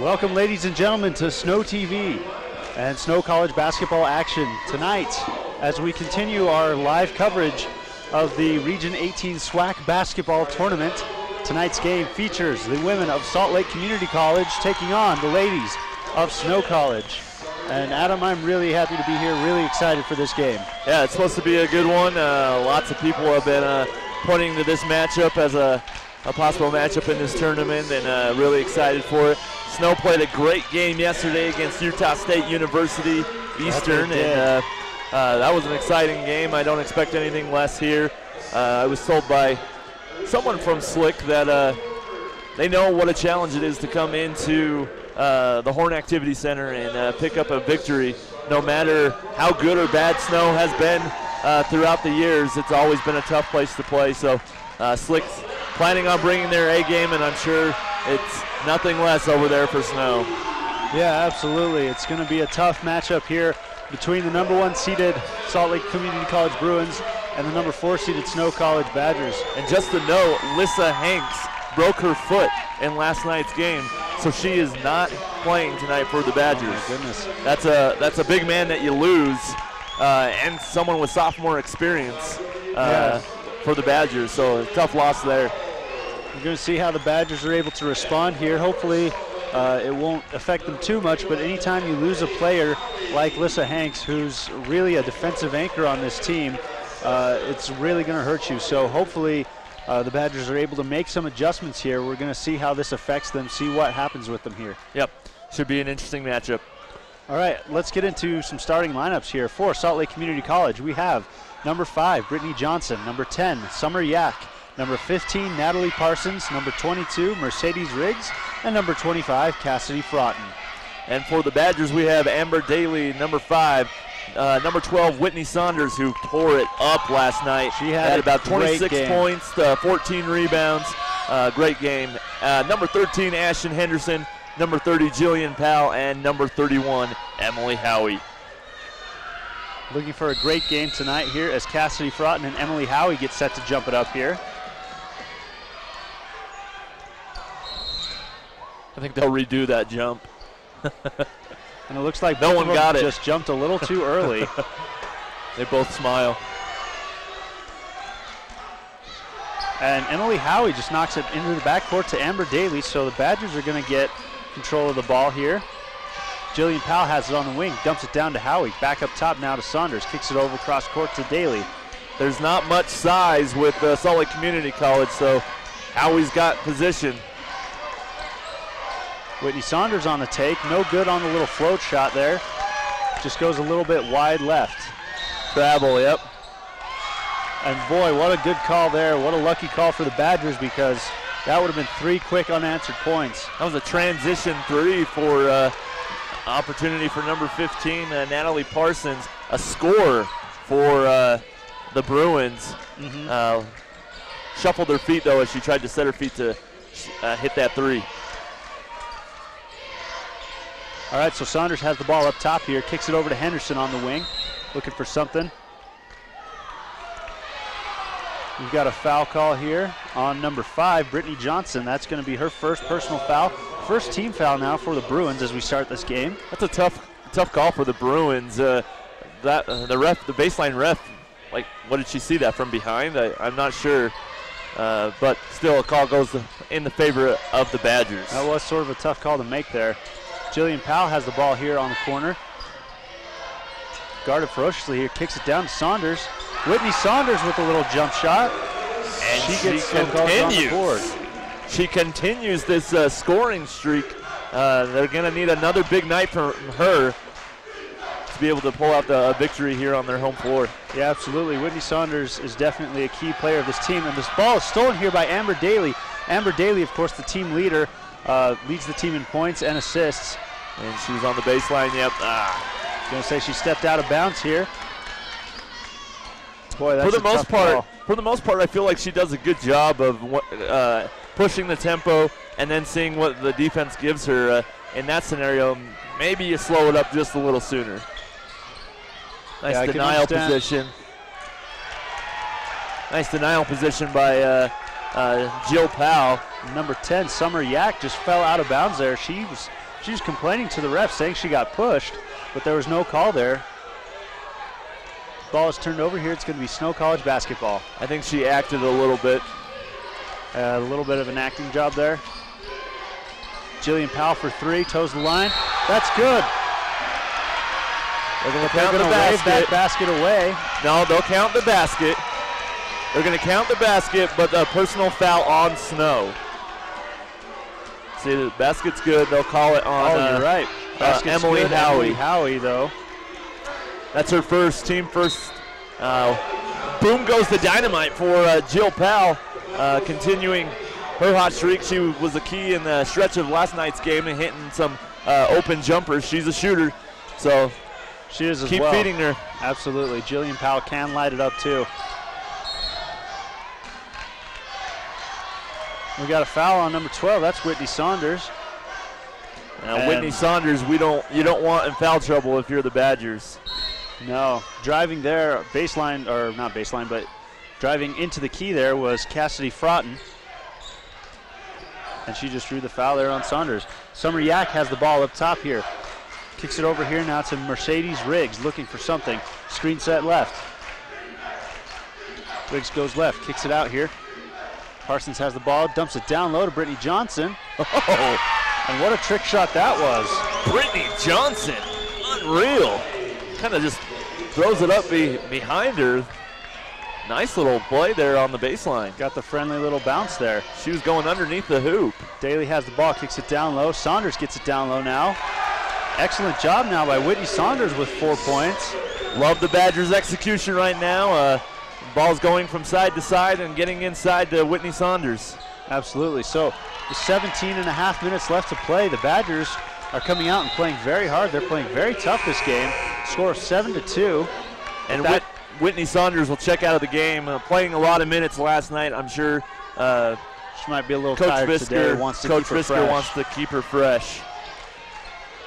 Welcome, ladies and gentlemen, to Snow TV and Snow College basketball action tonight as we continue our live coverage of the Region 18 SWAC basketball tournament. Tonight's game features the women of Salt Lake Community College taking on the ladies of Snow College. And Adam, I'm really happy to be here, really excited for this game. Yeah, it's supposed to be a good one. Lots of people have been pointing to this matchup as a possible matchup in this tournament, and really excited for it. Snow played a great game yesterday against Utah State University Eastern, and that was an exciting game. I don't expect anything less here. I was told by someone from Slick that they know what a challenge it is to come into the Horn Activity Center and pick up a victory. No matter how good or bad Snow has been throughout the years, it's always been a tough place to play. So Slick's planning on bringing their A game, and I'm sure it's nothing less over there for Snow. Yeah, absolutely. It's going to be a tough matchup here between the number 1 seeded Salt Lake Community College Bruins and the number 4 seeded Snow College Badgers. And just to know, Lissa Hanks broke her foot in last night's game, so she is not playing tonight for the Badgers. Oh my goodness. That's a big man that you lose, and someone with sophomore experience for the Badgers, so a tough loss there. We're going to see how the Badgers are able to respond here. Hopefully it won't affect them too much, but anytime you lose a player like Lissa Hanks, who's really a defensive anchor on this team, it's really going to hurt you. So hopefully the Badgers are able to make some adjustments here. We're going to see how this affects them, see what happens with them here. Yep, should be an interesting matchup. All right, let's get into some starting lineups here. For Salt Lake Community College, we have number 5, Brittany Johnson, number 10, Summer Yak, number 15, Natalie Parsons, number 22, Mercedes Riggs, and number 25, Cassidy Fraughton. And for the Badgers, we have Amber Daly, number 5, number 12, Whitney Saunders, who tore it up last night. She had about 26 points, 14 rebounds. Great game. Number 13, Ashton Henderson, number 30, Jillian Powell, and number 31, Emily Howie. Looking for a great game tonight here as Cassidy Fraughton and Emily Howie get set to jump it up here. I think they'll redo that jump. And it looks like no one got it. Just jumped a little too early. They both smile. And Emily Howie just knocks it into the backcourt to Amber Daly, so the Badgers are going to get control of the ball here. Jillian Powell has it on the wing, dumps it down to Howie. Back up top now to Saunders, kicks it over cross court to Daly. There's not much size with Salt Lake Community College, so Howie's got position. Whitney Saunders on the take, no good on the little float shot there. Just goes a little bit wide left. Travel, yep. And boy, what a good call there. What a lucky call for the Badgers, because that would have been 3 quick unanswered points. That was a transition 3 for opportunity for number 15, Natalie Parsons. A score for the Bruins. Shuffled her feet, though, as she tried to set her feet to hit that 3. All right, so Saunders has the ball up top here, kicks it over to Henderson on the wing, looking for something. We've got a foul call here on number 5, Brittany Johnson. That's going to be her first personal foul. First team foul now for the Bruins as we start this game. That's a tough call for the Bruins. The baseline ref, like, what did she see that from behind? I'm not sure. But still, a call goes in the favor of the Badgers. That was sort of a tough call to make there. Jillian Powell has the ball here on the corner. Guarded ferociously here, kicks it down to Saunders. Whitney Saunders with a little jump shot. And she gets continues. On the board. She continues this scoring streak. They're going to need another big night from her to be able to pull out the victory here on their home floor. Yeah, absolutely. Whitney Saunders is definitely a key player of this team. And this ball is stolen here by Amber Daly. Amber Daly, of course, the team leader, leads the team in points and assists. And she was on the baseline, yep. Going to say she stepped out of bounds here. Boy, that's for the most part, I feel like she does a good job of pushing the tempo and then seeing what the defense gives her. In that scenario, maybe you slow it up just a little sooner. Nice denial position. Nice denial position by Jill Powell. Number 10, Summer Yak, just fell out of bounds there. She was She was complaining to the ref, saying she got pushed, but there was no call there. Ball is turned over here. It's going to be Snow College basketball. I think she acted a little bit. A little bit of an acting job there. Jillian Powell for three, toes the line. That's good. They're going to count the wave that basket away. No, they'll count the basket. They're going to count the basket, but a personal foul on Snow. See, the basket's good. They'll call it on you're right. Emily good. Howie. Emily Howie, though. That's her first, team first. Boom goes the dynamite for Jill Powell, continuing her hot streak. She was the key in the stretch of last night's game and hitting some open jumpers. She's a shooter, so she is as keep well. feeding her. Absolutely. Jillian Powell can light it up, too. We got a foul on number 12. That's Whitney Saunders. Now, Whitney Saunders, you don't want in foul trouble if you're the Badgers. No, driving there, baseline, or not baseline, but driving into the key there was Cassidy Fraughton. And she just drew the foul there on Saunders. Summer Yak has the ball up top here. Kicks it over here now to Mercedes Riggs, looking for something. Screen set left. Riggs goes left, kicks it out here. Parsons has the ball, dumps it down low to Brittany Johnson. Oh, and what a trick shot that was. Brittany Johnson, unreal. Kind of just throws it up behind her. Nice little play there on the baseline. Got the friendly little bounce there. She was going underneath the hoop. Daly has the ball, kicks it down low. Saunders gets it down low now. Excellent job now by Whitney Saunders with 4 points. Love the Badgers' execution right now. Ball's going from side to side and getting inside to Whitney Saunders. Absolutely. So with 17 and a half minutes left to play, the Badgers are coming out and playing very hard. They're playing very tough this game. Score of 7-2. And Whitney Saunders will check out of the game. Playing a lot of minutes last night, I'm sure. She might be a little tired today. Coach Fisker wants to keep her fresh.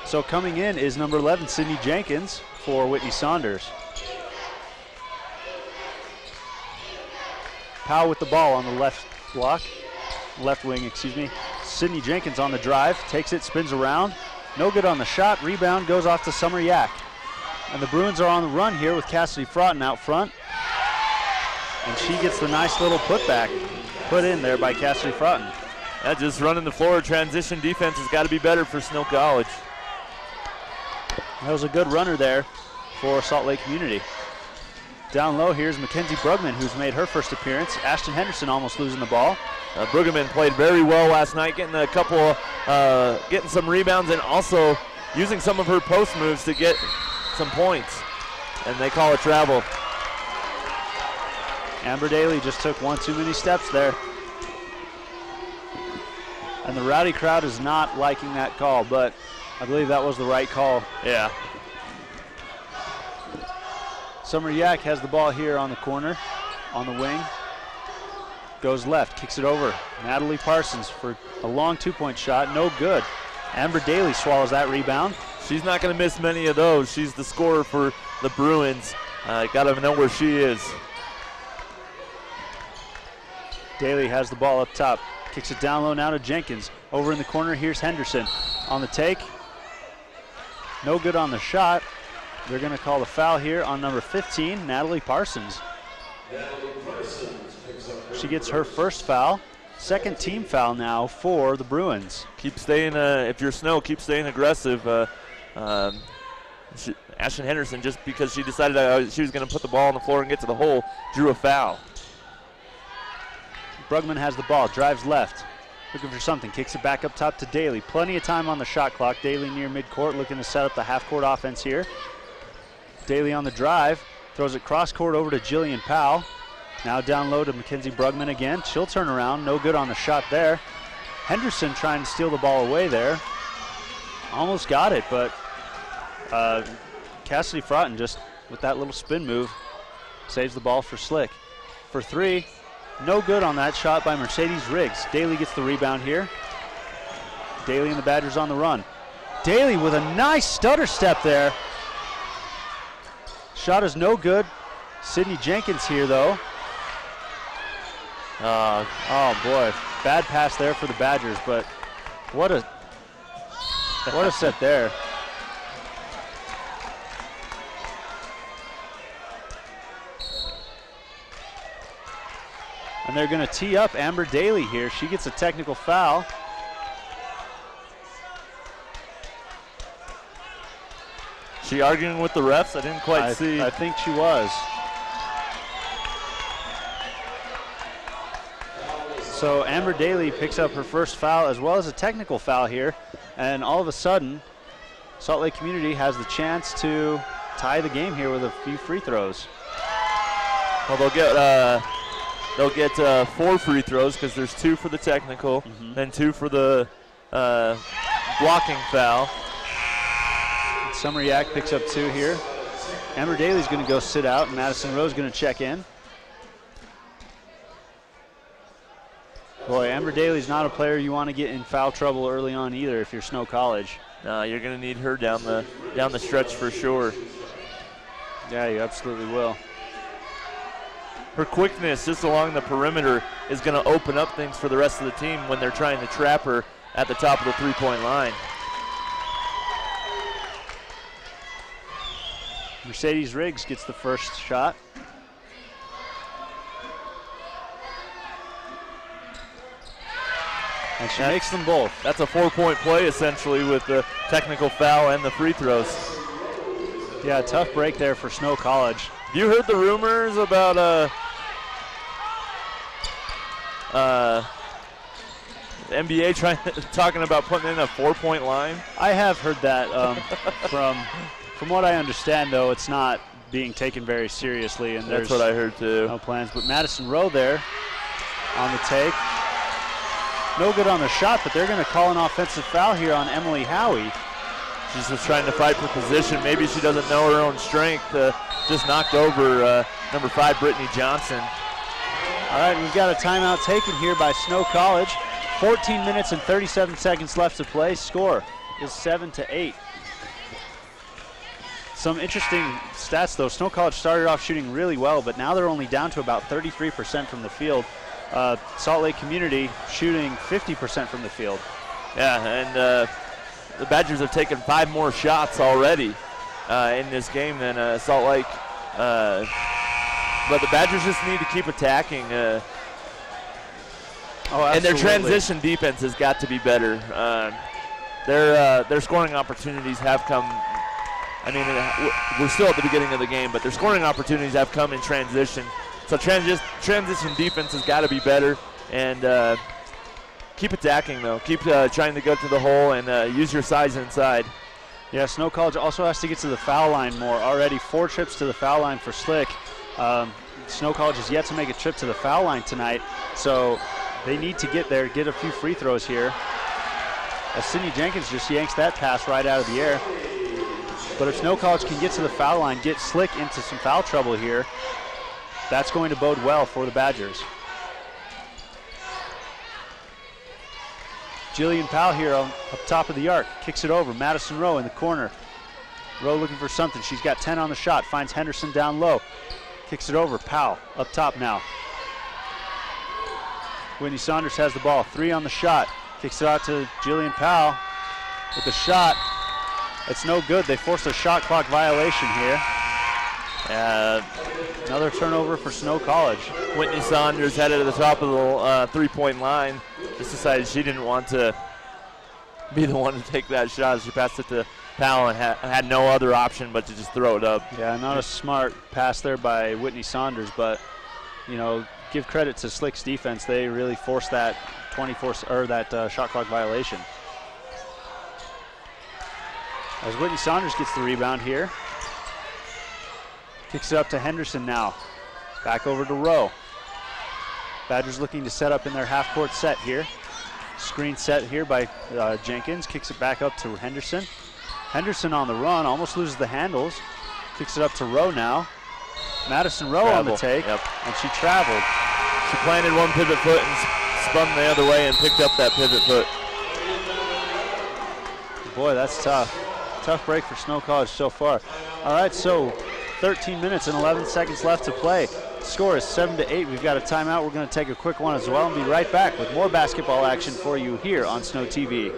So coming in is number 11, Sydney Jenkins for Whitney Saunders. Powell with the ball on the left wing, excuse me. Sydney Jenkins on the drive, takes it, spins around. No good on the shot, rebound goes off to Summer Yak. And the Bruins are on the run here with Cassidy Fraughton out front. And she gets the nice little putback put in there by Cassidy Fraughton. Just running the floor, transition defense has got to be better for Snow College. That was a good runner there for Salt Lake Community. Down low, here's Mackenzie Brugman, who's made her first appearance. Ashton Henderson almost losing the ball. Brugman played very well last night, getting a couple, getting some rebounds and also using some of her post moves to get some points. And they call it travel. Amber Daly just took one too many steps there. And the rowdy crowd is not liking that call, but I believe that was the right call. Yeah. Summer Yak has the ball here on the corner, on the wing. Goes left, kicks it over. Natalie Parsons for a long two-point shot, no good. Amber Daly swallows that rebound. She's not going to miss many of those. She's the scorer for the Bruins. Got to know where she is. Daly has the ball up top. Kicks it down low now to Jenkins. Over in the corner, here's Henderson. On the take. No good on the shot. They're going to call the foul here on number 15, Natalie Parsons. She gets her first foul. Second team foul now for the Bruins. Keep staying, if you're Snow, keep staying aggressive. Ashton Henderson, just because she decided she was going to put the ball on the floor and get to the hole, drew a foul. Brugman has the ball, drives left, looking for something, kicks it back up top to Daly. Plenty of time on the shot clock. Daly near midcourt, looking to set up the half-court offense here. Daly on the drive, throws it cross-court over to Jillian Powell. Now down low to Mackenzie Brugman again. She'll turn around, no good on the shot there. Henderson trying to steal the ball away there. Almost got it, but Cassidy Fraughton just, with that little spin move, saves the ball for Slick. For three, no good on that shot by Mercedes Riggs. Daly gets the rebound here. Daly and the Badgers on the run. Daly with a nice stutter step there. Shot is no good. Sydney Jenkins here, though. Oh, boy. Bad pass there for the Badgers, but what a What a set there. And they're going to tee up Amber Daly here. She gets a technical foul. She arguing with the refs? I didn't quite see. I think she was. So Amber Daly picks up her first foul as well as a technical foul here. And all of a sudden, Salt Lake Community has the chance to tie the game here with a few free throws. Well, they'll get 4 free throws because there's 2 for the technical, then 2 for the blocking foul. Summer-Yak picks up 2 here. Amber Daly's going to go sit out, and Madison Rowe's going to check in. Boy, Amber Daly's not a player you want to get in foul trouble early on either if you're Snow College. No, you're going to need her down the stretch for sure. Yeah, you absolutely will. Her quickness just along the perimeter is going to open up things for the rest of the team when they're trying to trap her at the top of the three-point line. Mercedes Riggs gets the first shot. And she makes them both. That's a 4-point play essentially with the technical foul and the free throws. Yeah, tough break there for Snow College. You heard the rumors about the NBA talking about putting in a 4-point line? I have heard that. From what I understand, though, it's not being taken very seriously, and that's what I heard too. No plans. But Madison Rowe there on the take. No good on the shot, but they're going to call an offensive foul here on Emily Howie. She's just trying to fight for position. Maybe she doesn't know her own strength. Just knocked over number 5, Brittany Johnson. All right, we've got a timeout taken here by Snow College. 14 minutes and 37 seconds left to play. Score is 7-8. Some interesting stats, though. Snow College started off shooting really well, but now they're only down to about 33% from the field. Salt Lake Community shooting 50% from the field. Yeah, and the Badgers have taken 5 more shots already in this game than Salt Lake. But the Badgers just need to keep attacking. And their transition defense has got to be better. Their scoring opportunities have come. I mean, we're still at the beginning of the game, but their scoring opportunities have come in transition. So transition defense has got to be better, and keep attacking, though. Keep trying to go to the hole and use your size inside. Yeah, Snow College also has to get to the foul line more. Already 4 trips to the foul line for Slick. Snow College has yet to make a trip to the foul line tonight, so they need to get there, get a few free throws here. As Sydney Jenkins just yanks that pass right out of the air. But if Snow College can get to the foul line, get Slick into some foul trouble here, that's going to bode well for the Badgers. Jillian Powell here up top of the arc, kicks it over. Madison Rowe in the corner. Rowe looking for something. She's got 10 on the shot, finds Henderson down low. Kicks it over, Powell up top now. Whitney Saunders has the ball, 3 on the shot. Kicks it out to Jillian Powell with the shot. It's no good. They forced a shot clock violation here. Another turnover for Snow College. Whitney Saunders headed to the top of the three-point line. Just decided she didn't want to be the one to take that shot. She passed it to Powell and had no other option but to just throw it up. Yeah, not a smart pass there by Whitney Saunders, but you know, give credit to Slick's defense. They really forced that shot clock violation. As Whitney Saunders gets the rebound here. Kicks it up to Henderson now. Back over to Rowe. Badgers looking to set up in their half-court set here. Screen set here by Jenkins. Kicks it back up to Henderson. Henderson on the run, almost loses the handles. Kicks it up to Rowe now. Madison Rowe on the take, and she traveled. She planted one pivot foot and spun the other way and picked up that pivot foot. Boy, that's tough. Tough break for Snow College so far. All right, so 13 minutes and 11 seconds left to play. Score is 7-8. We've got a timeout. We're going to take a quick one as well and be right back with more basketball action for you here on Snow TV.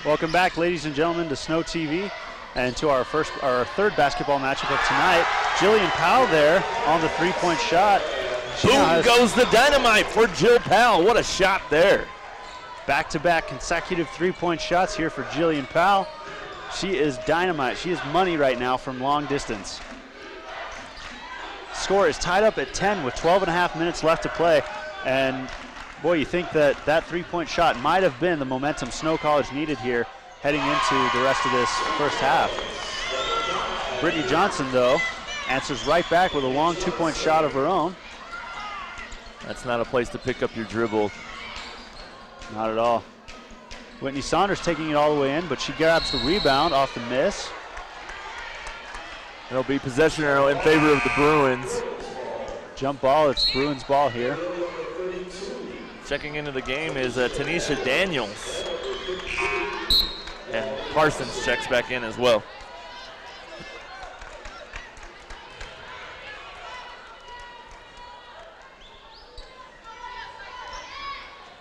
Welcome back, ladies and gentlemen, to Snow TV and to our third basketball matchup of tonight. Jillian Powell there on the three-point shot. Boom goes the dynamite for Jill Powell. What a shot there. Back-to-back consecutive three-point shots here for Jillian Powell. She is dynamite. She is money right now from long distance. Score is tied up at 10 with 12.5 minutes left to play. And boy, you think that three-point shot might have been the momentum Snow College needed here heading into the rest of this first half. Brittany Johnson, though, answers right back with a long two-point shot of her own. That's not a place to pick up your dribble. Not at all. Whitney Saunders taking it all the way in, but she grabs the rebound off the miss. It'll be possession arrow in favor of the Bruins. Jump ball, it's Bruins ball here. Checking into the game is Tanisha Daniels. And Parsons checks back in as well.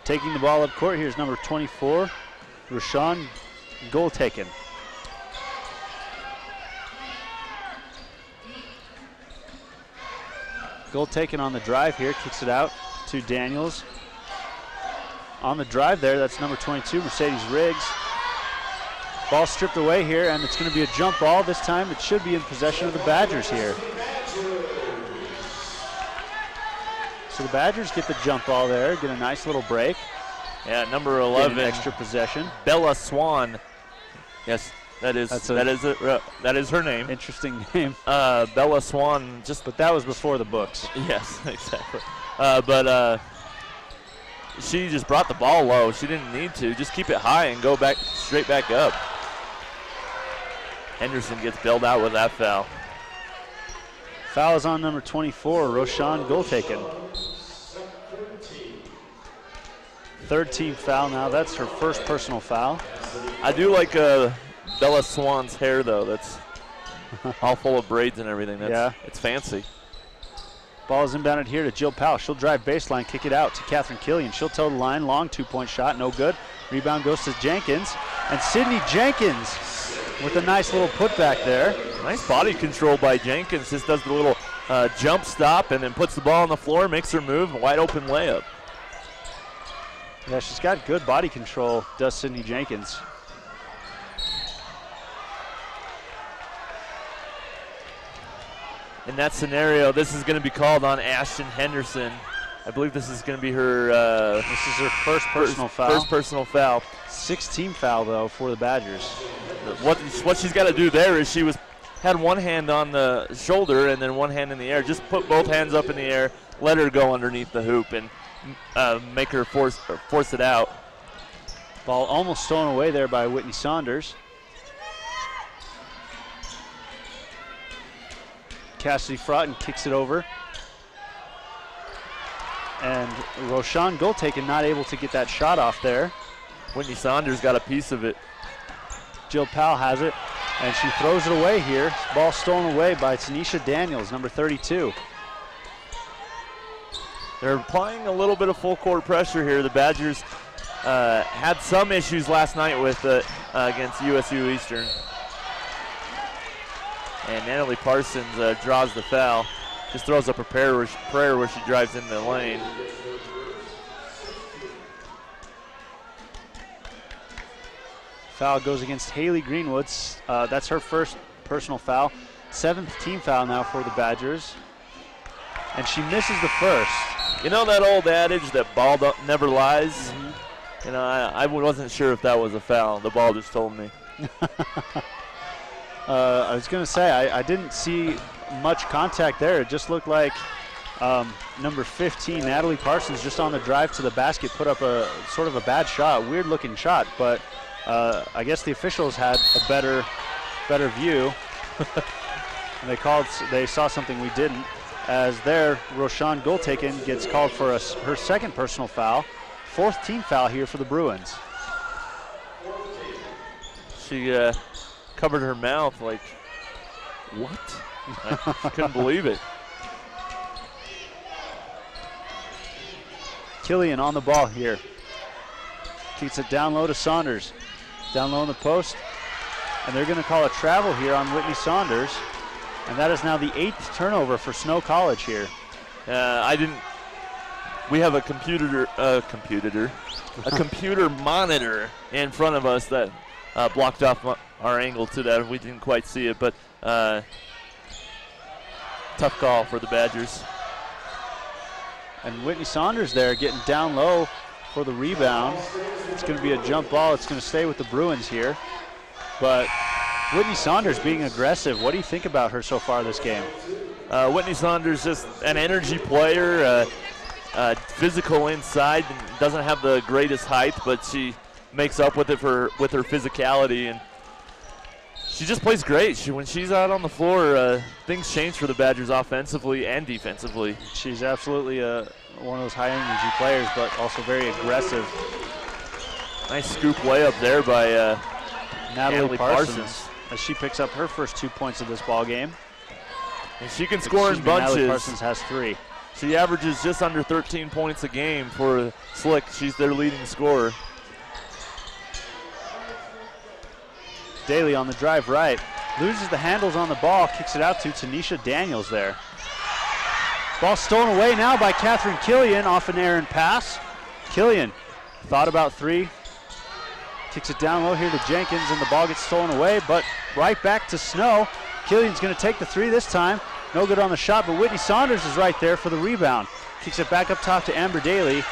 Taking the ball up court, here's number 24, Rashawn, goal taken. Goal taken on the drive here, kicks it out to Daniels. On the drive there, that's number 22, Mercedes Riggs. Ball stripped away here, and it's going to be a jump ball. This time it should be in possession of the Badgers here. So the Badgers get the jump ball there, get a nice little break. Yeah, number 11. Extra possession. Bella Swan. Yes, that is her name. Interesting name. Bella Swan. But that was before the books. Yes, exactly. But she just brought the ball low. She didn't need to. Just keep it high and go back straight back up. Henderson gets bailed out with that foul. Foul is on number 24, Roshan, goal taken. Third team foul now. That's her first personal foul. I do like Bella Swan's hair, though. That's all full of braids and everything. It's fancy. Ball is inbounded here to Jill Powell. She'll drive baseline, kick it out to Catherine Killian. She'll toe the line, long two-point shot, no good. Rebound goes to Jenkins. And Sydney Jenkins with a nice little putback there. Nice body control by Jenkins. Just does the little jump stop and then puts the ball on the floor, makes her move, wide open layup. Yeah, she's got good body control, does Sydney Jenkins. In that scenario, this is going to be called on Ashton Henderson. I believe this is going to be her. This is her first personal foul. First personal foul. 6-team foul though for the Badgers. What she's got to do there is had one hand on the shoulder and then one hand in the air. Just put both hands up in the air, let her go underneath the hoop, and make her force it out. Ball almost stolen away there by Whitney Saunders. Cassidy Fraughton kicks it over. And Roshan, goal taken, not able to get that shot off there. Whitney Saunders got a piece of it. Jill Powell has it, and she throws it away here. Ball stolen away by Tanisha Daniels, number 32. They're applying a little bit of full court pressure here. The Badgers had some issues last night with against USU Eastern. And Natalie Parsons draws the foul. Just throws up a prayer where she drives in the lane. Foul goes against Haley Greenwood. That's her first personal foul. 7th team foul now for the Badgers. And she misses the first. You know that old adage that ball never lies? Mm-hmm. You know, I wasn't sure if that was a foul. The ball just told me. I was going to say, I didn't see much contact there. It just looked like number 15, Natalie Parsons, just on the drive to the basket, put up a sort of a bad shot, weird-looking shot. But I guess the officials had a better view. And they saw something we didn't. As there, Roshan, goal taken, gets called for her second personal foul. 4th team foul here for the Bruins. She covered her mouth like, what? I couldn't believe it. Killian on the ball here. Keeps it down low to Saunders. Down low in the post. And they're going to call a travel here on Whitney Saunders. And that is now the 8th turnover for Snow College here. We have a computer monitor in front of us that blocked off our angle to that. We didn't quite see it, but tough call for the Badgers. And Whitney Saunders there getting down low for the rebound. It's going to be a jump ball. It's going to stay with the Bruins here. But Whitney Saunders being aggressive. What do you think about her so far this game? Whitney Saunders just an energy player, physical inside, and doesn't have the greatest height, but she makes up with it with her physicality, and she just plays great. When she's out on the floor, things change for the Badgers offensively and defensively. She's absolutely one of those high energy players, but also very aggressive. Nice scoop layup there by Natalie Parsons as she picks up her first 2 points of this ball game. And she can score in bunches. Natalie Parsons has 3. She averages just under 13 points a game for Slick. She's their leading scorer. Daly on the drive right. Loses the handles on the ball, kicks it out to Tanisha Daniels there. Ball stolen away now by Catherine Killian off an errant pass. Killian thought about 3. Kicks it down low here to Jenkins, and the ball gets stolen away, but right back to Snow. Killian's going to take the 3 this time. No good on the shot, but Whitney Saunders is right there for the rebound. Kicks it back up top to Amber Daly,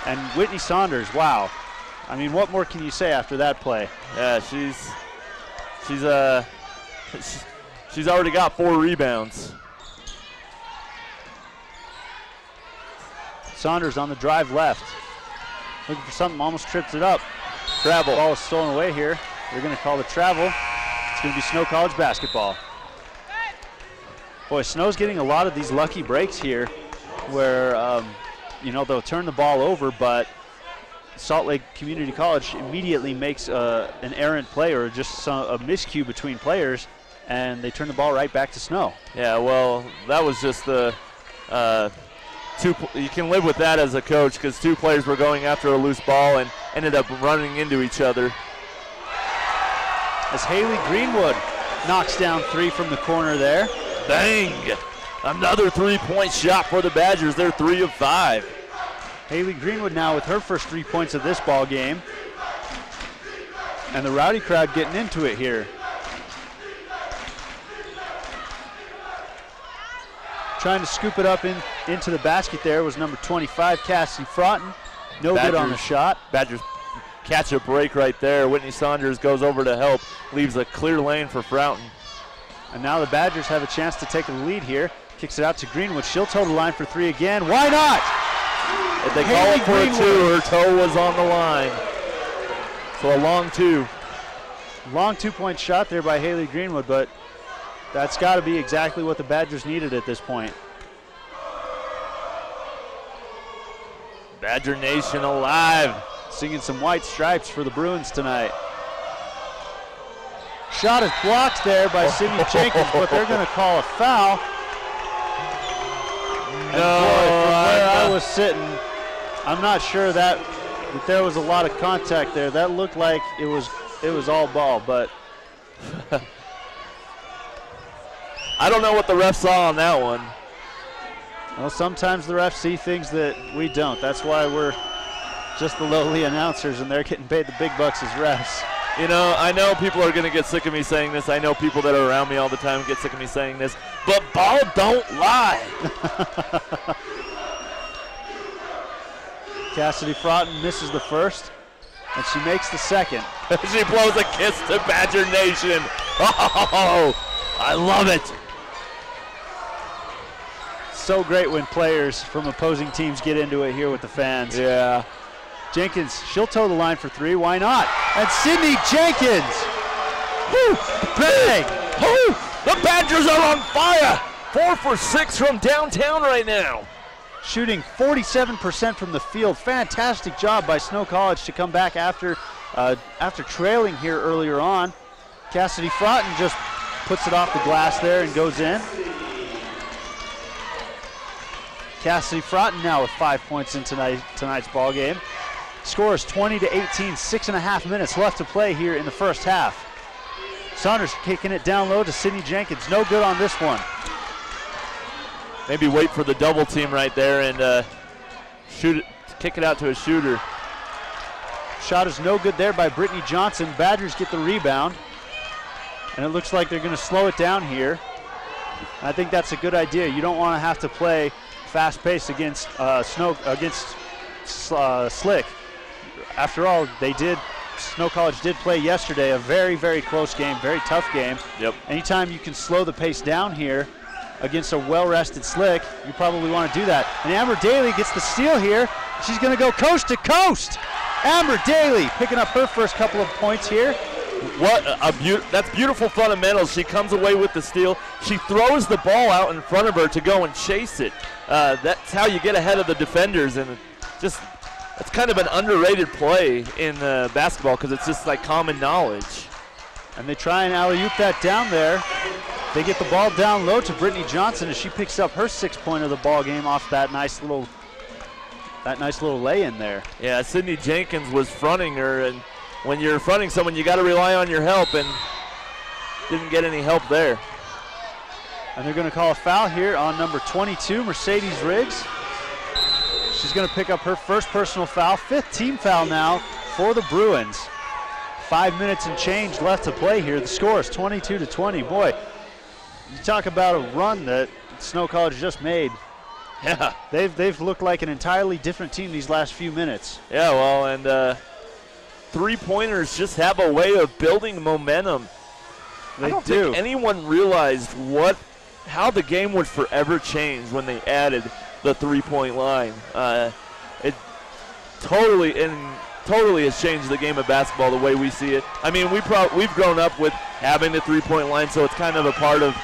and Whitney Saunders, wow. I mean, what more can you say after that play? Yeah, she's already got 4 rebounds. Saunders on the drive left. Looking for something, almost trips it up. Travel. Ball is stolen away here. They're going to call the travel. It's going to be Snow College basketball. Boy, Snow's getting a lot of these lucky breaks here where, they'll turn the ball over, but Salt Lake Community College immediately makes an errant play or just a miscue between players, and they turn the ball right back to Snow. Yeah, well, that was just the you can live with that as a coach because 2 players were going after a loose ball and ended up running into each other. As Haley Greenwood knocks down 3 from the corner there. Bang! Another 3-point shot for the Badgers. They're 3 of 5. Haley Greenwood now with her first 3 points of this ball game. And the Rowdy crowd getting into it here. Trying to scoop it up into the basket there was number 25, Cassie Fraughton. No good on the shot. Badgers catch a break right there. Whitney Saunders goes over to help, leaves a clear lane for Fraughton. And now the Badgers have a chance to take the lead here. Kicks it out to Greenwood. She'll toe the line for 3 again. Why not? If they call it for a 2, her toe was on the line. So a long 2. Long 2-point shot there by Haley Greenwood, but that's got to be exactly what the Badgers needed at this point. Badger Nation alive. Singing some white stripes for the Bruins tonight. Shot is blocked there by Sydney Jenkins, but they're going to call a foul. No, from where I was sitting, I'm not sure that there was a lot of contact there. That looked like it was all ball, but I don't know what the ref saw on that one. Well, sometimes the refs see things that we don't. That's why we're just the lowly announcers, and they're getting paid the big bucks as refs. You know, I know people are going to get sick of me saying this. I know people that are around me all the time get sick of me saying this. But ball don't lie. Cassidy Fraughton misses the first, and she makes the second. She blows a kiss to Badger Nation. Oh, I love it. So great when players from opposing teams get into it here with the fans. Yeah. Jenkins, she'll toe the line for 3. Why not? And Sydney Jenkins. Woo, bang. Woo, the Badgers are on fire. 4 for 6 from downtown right now. Shooting 47% from the field. Fantastic job by Snow College to come back after trailing here earlier on. Cassidy Fraughton just puts it off the glass there and goes in. Cassidy Fraughton now with 5 points in tonight's ball game. Score is 20-18, 6.5 minutes left to play here in the first half. Saunders kicking it down low to Sydney Jenkins. No good on this one. Maybe wait for the double team right there and shoot it, kick it out to a shooter. Shot is no good there by Brittany Johnson. Badgers get the rebound. And it looks like they're going to slow it down here. I think that's a good idea. You don't want to have to play fast pace against Slick. After all, Snow College did play yesterday a very, very close game, very tough game. Yep. Anytime you can slow the pace down here against a well-rested Slick, you probably want to do that. And Amber Daly gets the steal here. She's going to go coast to coast. Amber Daly picking up her first couple of points here. That's beautiful fundamentals. She comes away with the steal. She throws the ball out in front of her to go and chase it. That's how you get ahead of the defenders, and it's kind of an underrated play in basketball because it's just like common knowledge. And they try and alley-oop that down there. They get the ball down low to Brittany Johnson as she picks up her 6th point of the ball game off that nice little lay-in there. Yeah, Sydney Jenkins was fronting her, and when you're fronting someone, you got to rely on your help, and didn't get any help there. And they're going to call a foul here on number 22, Mercedes Riggs. She's going to pick up her first personal foul, 5th team foul now for the Bruins. 5 minutes and change left to play here. The score is 22-20. Boy, you talk about a run that Snow College just made. Yeah. They've looked like an entirely different team these last few minutes. Yeah, well, and three-pointers just have a way of building momentum. I don't think anyone realized how the game would forever change when they added the three-point line. It totally has changed the game of basketball the way we see it. I mean, we've grown up with having the three-point line, so it's kind of a part of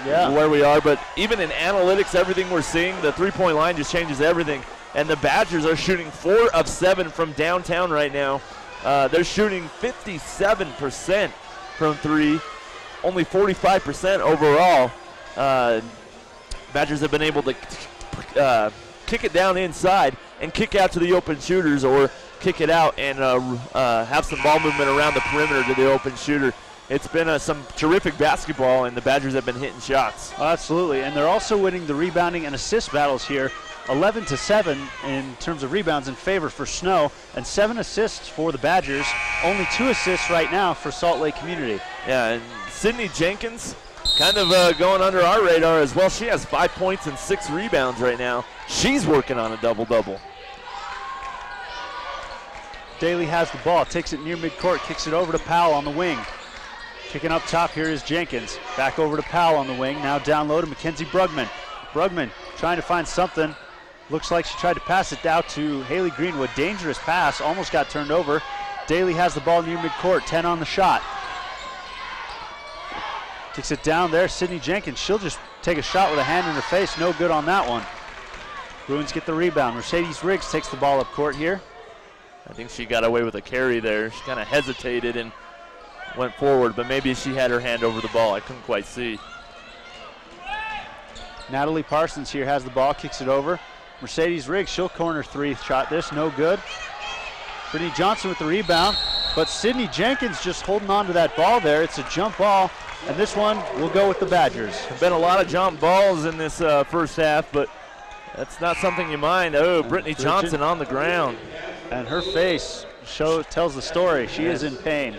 where we are. But even in analytics, everything we're seeing, the three-point line just changes everything. And the Badgers are shooting 4 of 7 from downtown right now. They're shooting 57% from 3, only 45% overall. Badgers have been able to kick it down inside and kick out to the open shooters, or kick it out and have some ball movement around the perimeter to the open shooter. It's been some terrific basketball, and the Badgers have been hitting shots. Oh, absolutely, and they're also winning the rebounding and assist battles here. 11-7 in terms of rebounds in favor for Snow, and 7 assists for the Badgers. Only 2 assists right now for Salt Lake Community. Yeah, and Sydney Jenkins kind of going under our radar as well. She has 5 points and 6 rebounds right now. She's working on a double-double. Daly has the ball, takes it near midcourt, kicks it over to Powell on the wing. Kicking up top here is Jenkins. Back over to Powell on the wing, now down low to Mackenzie Brugman. Brugman trying to find something. Looks like she tried to pass it out to Haley Greenwood. Dangerous pass, almost got turned over. Daly has the ball near midcourt, 10 on the shot. Kicks it down there, Sydney Jenkins. She'll just take a shot with a hand in her face. No good on that one. Bruins get the rebound. Mercedes Riggs takes the ball up court here. I think she got away with a carry there. She kind of hesitated and went forward, but maybe she had her hand over the ball. I couldn't quite see. Natalie Parsons here has the ball, kicks it over. Mercedes Riggs, she'll corner 3 shot this, no good. Brittany Johnson with the rebound, but Sydney Jenkins just holding on to that ball there. It's a jump ball, and this one will go with the Badgers. There's been a lot of jump balls in this first half, but that's not something you mind. Oh, Brittany Johnson on the ground. And her face tells the story. She is in pain.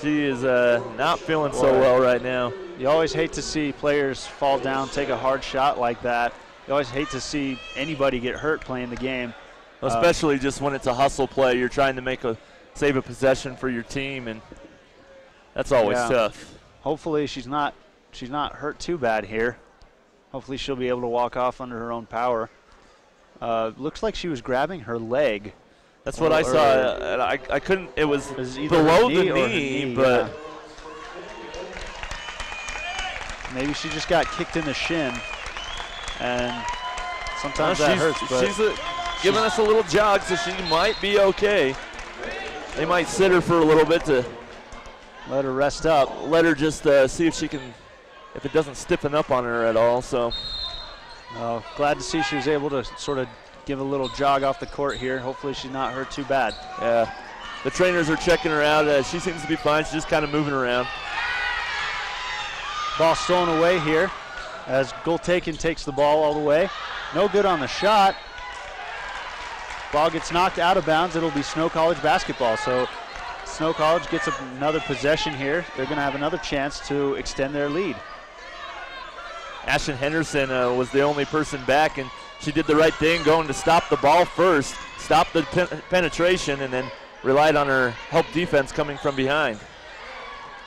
She is not feeling so well right now. You always hate to see players fall down, take a hard shot like that. You always hate to see anybody get hurt playing the game. Especially just when it's a hustle play. You're trying to save a possession for your team, and that's always tough. Hopefully she's not hurt too bad here. Hopefully she'll be able to walk off under her own power. Looks like she was grabbing her leg. That's what I saw. I couldn't. It was below the knee, but maybe she just got kicked in the shin, and sometimes that hurts. But she's giving us a little jog, so she might be okay. They might sit her for a little bit to let her rest up. Let her just see if it doesn't stiffen up on her at all. So, glad to see she was able to sort of give a little jog off the court here. Hopefully she's not hurt too bad. Yeah, the trainers are checking her out. She seems to be fine. She's just kind of moving around. Ball stolen away here as Gultaken takes the ball all the way. No good on the shot. Ball gets knocked out of bounds. It'll be Snow College basketball. So Snow College gets another possession here. They're going to have another chance to extend their lead. Ashton Henderson was the only person back, and she did the right thing, going to stop the ball first, stop the penetration, and then relied on her help defense coming from behind.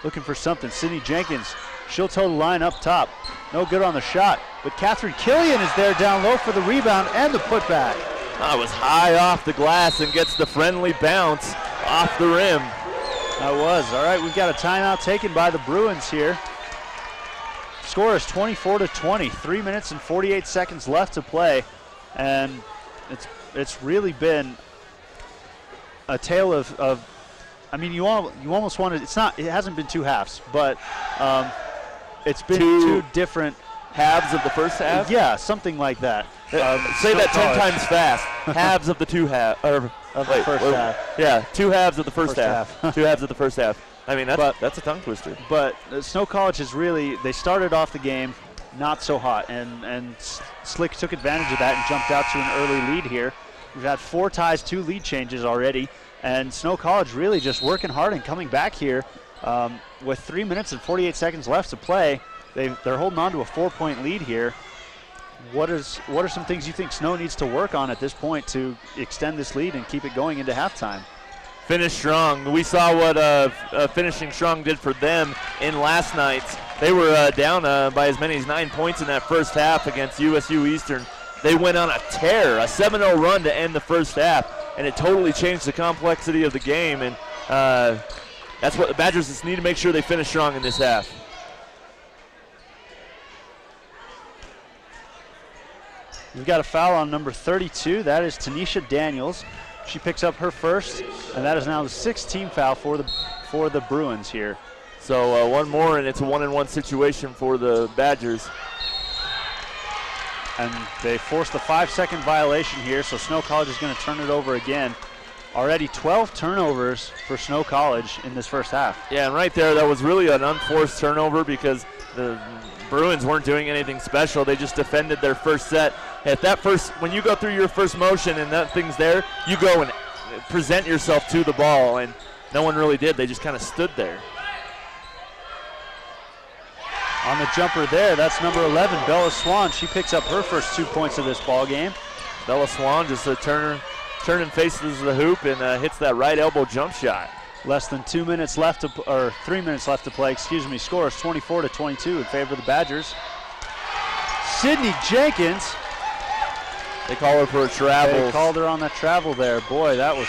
Looking for something. Sydney Jenkins, she'll toe the line up top. No good on the shot, but Catherine Killian is there down low for the rebound and the putback. It was high off the glass and gets the friendly bounce off the rim. That was. All right, we've got a timeout taken by the Bruins here. Score is 24-20, 3 minutes and 48 seconds left to play, and it's really been a tale of I mean, you almost wanted, it hasn't been two halves, but it's been two different halves of the first half? Yeah, something like that. Say that 10 times fast. Halves of the two halves. Of the first half. Yeah, two halves of the first half. 2 halves of the first half. I mean, that's a tongue twister. But Snow College has really, they started off the game not so hot, and Slick took advantage of that and jumped out to an early lead here. We've had 4 ties, 2 lead changes already, and Snow College really just working hard and coming back here with 3 minutes and 48 seconds left to play. They're holding on to a 4-point lead here. What are some things you think Snow needs to work on at this point to extend this lead and keep it going into halftime? Finish strong. We saw what finishing strong did for them in last night's. They were down by as many as 9 points in that first half against USU Eastern. They went on a tear, a 7-0 run to end the first half, and it totally changed the complexity of the game. And that's what the Badgers just need to make sure they finish strong in this half. We've got a foul on number 32. That is Tanisha Daniels. She picks up her first, and that is now the 6th team foul for the Bruins here. So one more, and it's a 1-on-1 situation for the Badgers. And they forced the 5-second violation here, so Snow College is going to turn it over again. Already 12 turnovers for Snow College in this first half. Yeah, and right there, that was really an unforced turnover because the Bruins weren't doing anything special. They just defended their first set. When you go through your first motion and that thing's there, you go and present yourself to the ball, and no one really did. They just kind of stood there. On the jumper there, that's number 11, Bella Swan. She picks up her first 2 points of this ball game. Bella Swan just turning faces the hoop and hits that right elbow jump shot. Less than 2 minutes left or 3 minutes left to play, excuse me. Score is 24-22 in favor of the Badgers. Sydney Jenkins. They call her for a travel. They called her on that travel there. Boy, that was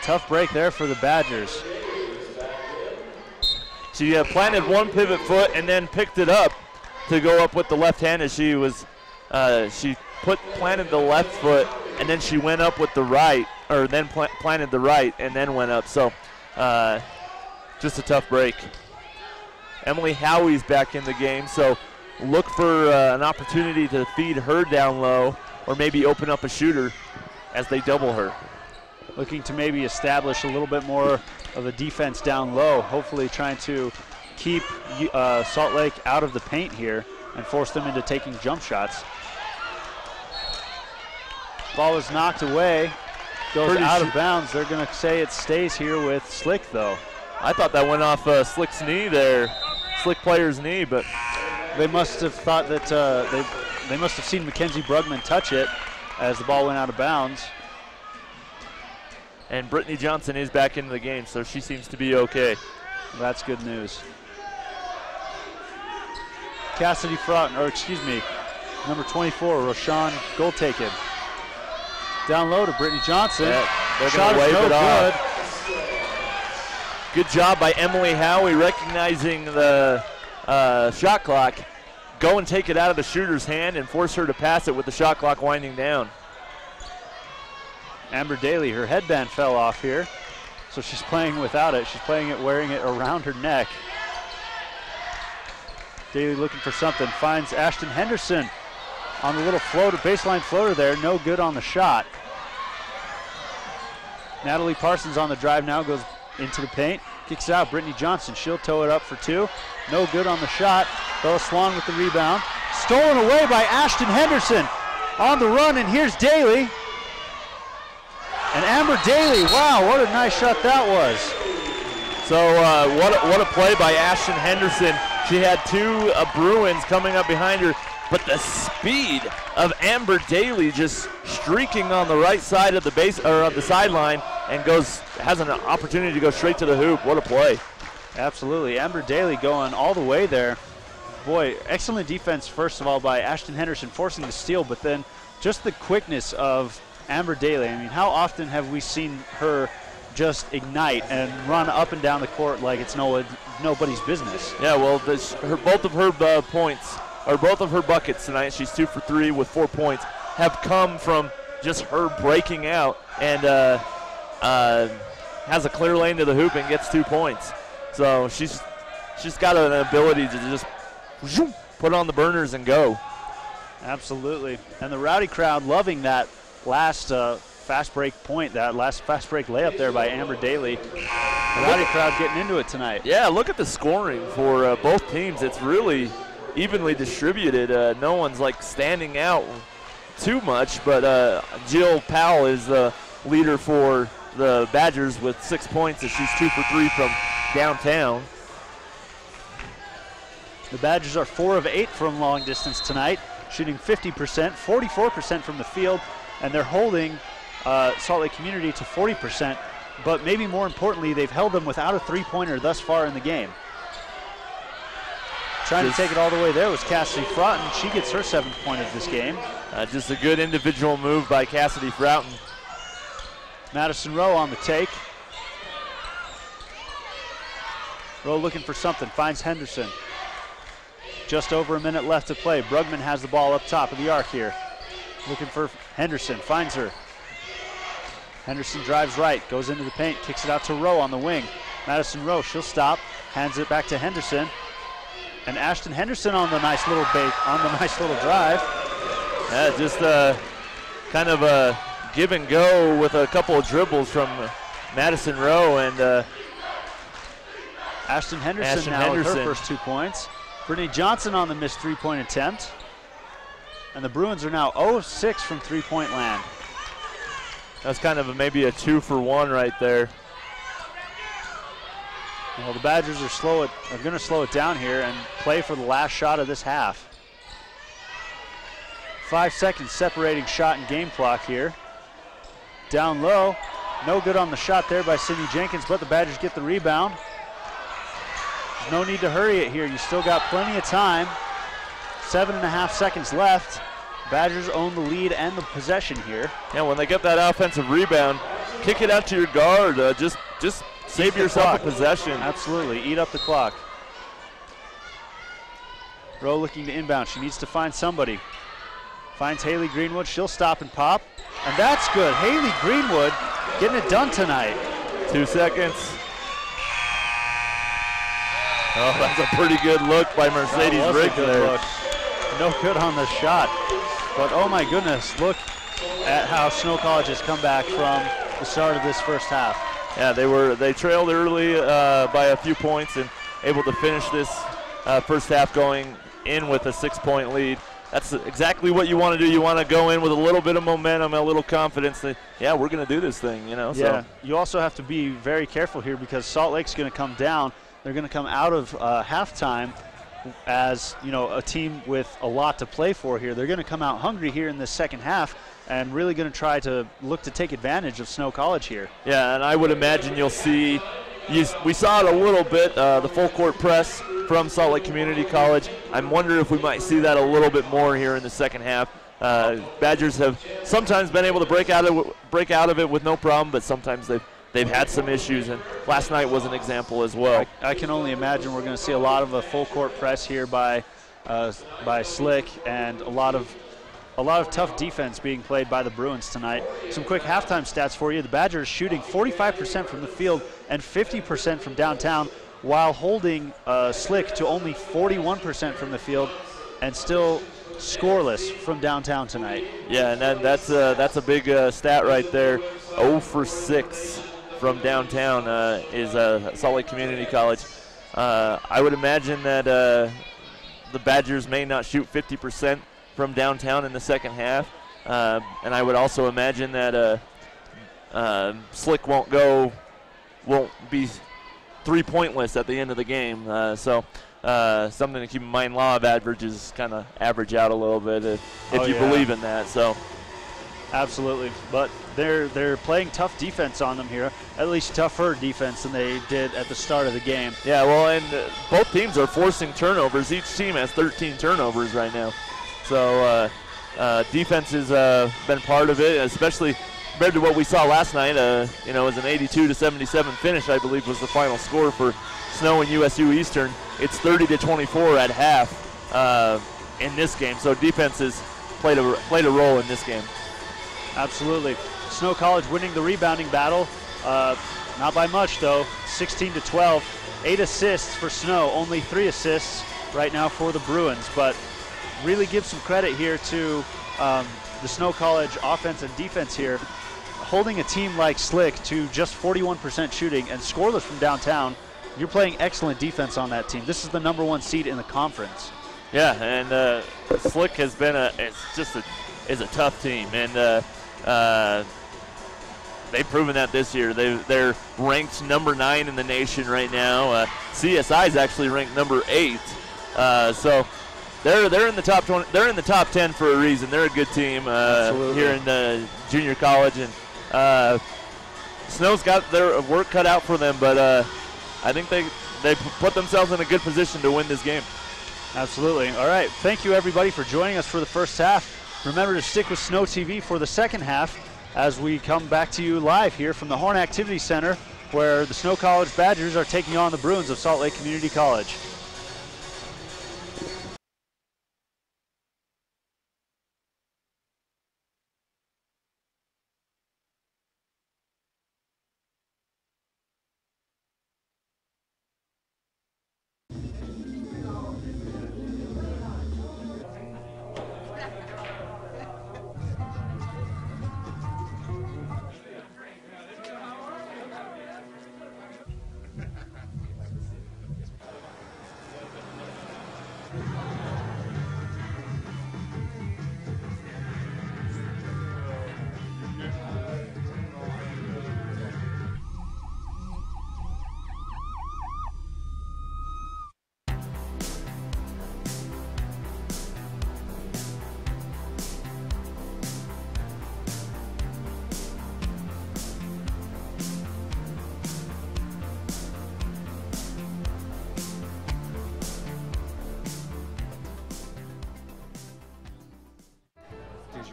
tough break there for the Badgers. She planted one pivot foot and then picked it up to go up with the left hand as she was, planted the left foot and then she went up with the right, or then planted the right and then went up. So just a tough break. Emily Howie's back in the game, so look for an opportunity to feed her down low or maybe open up a shooter as they double her. Looking to maybe establish a little bit more of a defense down low, hopefully trying to keep Salt Lake out of the paint here and force them into taking jump shots. Ball is knocked away, goes out of bounds. They're going to say it stays here with Slick, though. I thought that went off Slick's knee there, Slick player's knee, but they must have thought that they must have seen Mackenzie Brugman touch it as the ball went out of bounds. And Brittany Johnson is back into the game, so she seems to be okay. Well, that's good news. Cassidy Fraughton, or excuse me, number 24, Roshan Gultaken. Down low to Brittany Johnson. Yeah, they're going to wave it off. Good job by Emily Howie recognizing the shot clock. Go and take it out of the shooter's hand and force her to pass it with the shot clock winding down. Amber Daly, her headband fell off here, so she's playing without it. She's playing it wearing it around her neck. Daly looking for something, finds Ashton Henderson. on the little floater, baseline floater there. No good on the shot. Natalie Parsons on the drive now, goes into the paint, kicks it out. Brittany Johnson, she'll toe it up for two. No good on the shot. Bella Swan with the rebound. Stolen away by Ashton Henderson on the run, and here's Daly. And Amber Daly, wow, what a nice shot that was. So what a play by Ashton Henderson. She had two Bruins coming up behind her, but the speed of Amber Daly just streaking on the right side of the base or of the sideline and has an opportunity to go straight to the hoop. What a play. Absolutely. Amber Daly going all the way there. Boy, excellent defense, first of all, by Ashton Henderson forcing the steal, but then just the quickness of Amber Daly. I mean, how often have we seen her just ignite and run up and down the court like it's nobody's business? Yeah, well, both of her both of her buckets tonight, she's 2 for 3 with 4 points, have come from just her breaking out and has a clear lane to the hoop and gets 2 points. So she's got an ability to just put on the burners and go. Absolutely. And the Rowdy crowd loving that last fast break point, that last fast break layup there by Amber Daly. The Rowdy crowd getting into it tonight. Yeah, look at the scoring for both teams. It's really evenly distributed. No one's like standing out too much, but Jill Powell is the leader for the Badgers with 6 points as she's 2 for 3 from downtown. The Badgers are 4 of 8 from long distance tonight, shooting 50%, 44% from the field, and they're holding Salt Lake Community to 40%, but maybe more importantly, they've held them without a three-pointer thus far in the game. Trying to take it all the way there was Cassidy Froughton. She gets her 7th point of this game. Just a good individual move by Cassidy Froughton. Madison Rowe on the take. Rowe looking for something, finds Henderson. Just over a minute left to play. Brugman has the ball up top of the arc here. Looking for Henderson, finds her. Henderson drives right, goes into the paint, kicks it out to Rowe on the wing. Madison Rowe, she'll stop, hands it back to Henderson. And Ashton Henderson on the nice little drive. Yeah, just kind of a give and go with a couple of dribbles from Madison Rowe and Ashton Henderson with her first 2 points. Brittany Johnson on the missed three-point attempt. And the Bruins are now 0-6 from three-point land. That's kind of maybe a 2 for 1 right there. Well, the Badgers are going to slow it down here and play for the last shot of this half. 5 seconds separating shot and game clock here. Down low, no good on the shot there by Sydney Jenkins, but the Badgers get the rebound. There's no need to hurry it here. You still got plenty of time. 7.5 seconds left. Badgers own the lead and the possession here. Yeah, when they get that offensive rebound, kick it out to your guard. Just save yourself a possession. Absolutely, eat up the clock. Rowe looking to inbound. She needs to find somebody. Finds Haley Greenwood. She'll stop and pop. And that's good. Haley Greenwood getting it done tonight. 2 seconds. Oh, that's a pretty good look by Mercedes Riggs there. Look. No good on the shot. But oh my goodness, look at how Snow College has come back from the start of this first half. Yeah, they trailed early by a few points and able to finish this first half going in with a 6-point lead. That's exactly what you want to do. You want to go in with a little bit of momentum and a little confidence that, yeah, we're going to do this thing, you know. Yeah, so you also have to be very careful here because Salt Lake's going to come down. They're going to come out of halftime as, you know, a team with a lot to play for here. They're going to come out hungry here in this second half and really going to try to look to take advantage of Snow College here. Yeah, and I would imagine you'll see, we saw it a little bit, the full court press from Salt Lake Community College. I'm wondering if we might see that a little bit more here in the second half. Badgers have sometimes been able to break out of it with no problem, but sometimes they've had some issues, and last night was an example as well. I can only imagine we're going to see a lot of a full court press here by Slick, and a lot of tough defense being played by the Bruins tonight. Some quick halftime stats for you. The Badgers shooting 45% from the field and 50% from downtown, while holding Slick to only 41% from the field and still scoreless from downtown tonight. Yeah, and then that's a big stat right there. 0 for 6 from downtown is Salt Lake Community College. I would imagine that the Badgers may not shoot 50% from downtown in the second half, and I would also imagine that Slick won't be 3-pointless at the end of the game. So something to keep in mind. Law of averages kind of average out a little bit if you believe in that. So absolutely, but they're playing tough defense on them here, at least tougher defense than they did at the start of the game. Yeah, well, and both teams are forcing turnovers. Each team has 13 turnovers right now. So defense has been part of it, especially compared to what we saw last night. It was an 82-77 finish, I believe, was the final score for Snow and USU Eastern. It's 30-24 at half in this game. So defense has played a role in this game. Absolutely. Snow College winning the rebounding battle. Not by much, though. 16-12. 8 assists for Snow. Only 3 assists right now for the Bruins. But really give some credit here to the Snow College offense and defense here, holding a team like Slick to just 41% shooting and scoreless from downtown. You're playing excellent defense on that team. This is the #1 seed in the conference. Yeah, and Slick has been is a tough team, and they've proven that this year. They're ranked #9 in the nation right now. CSI is actually ranked #8. So they're in the top 20. They're in the top 10 for a reason. They're a good team here in junior college, and Snow's got their work cut out for them. But I think they put themselves in a good position to win this game. Absolutely. All right. Thank you, everybody, for joining us for the first half. Remember to stick with Snow TV for the second half as we come back to you live here from the Horn Activity Center, where the Snow College Badgers are taking on the Bruins of Salt Lake Community College.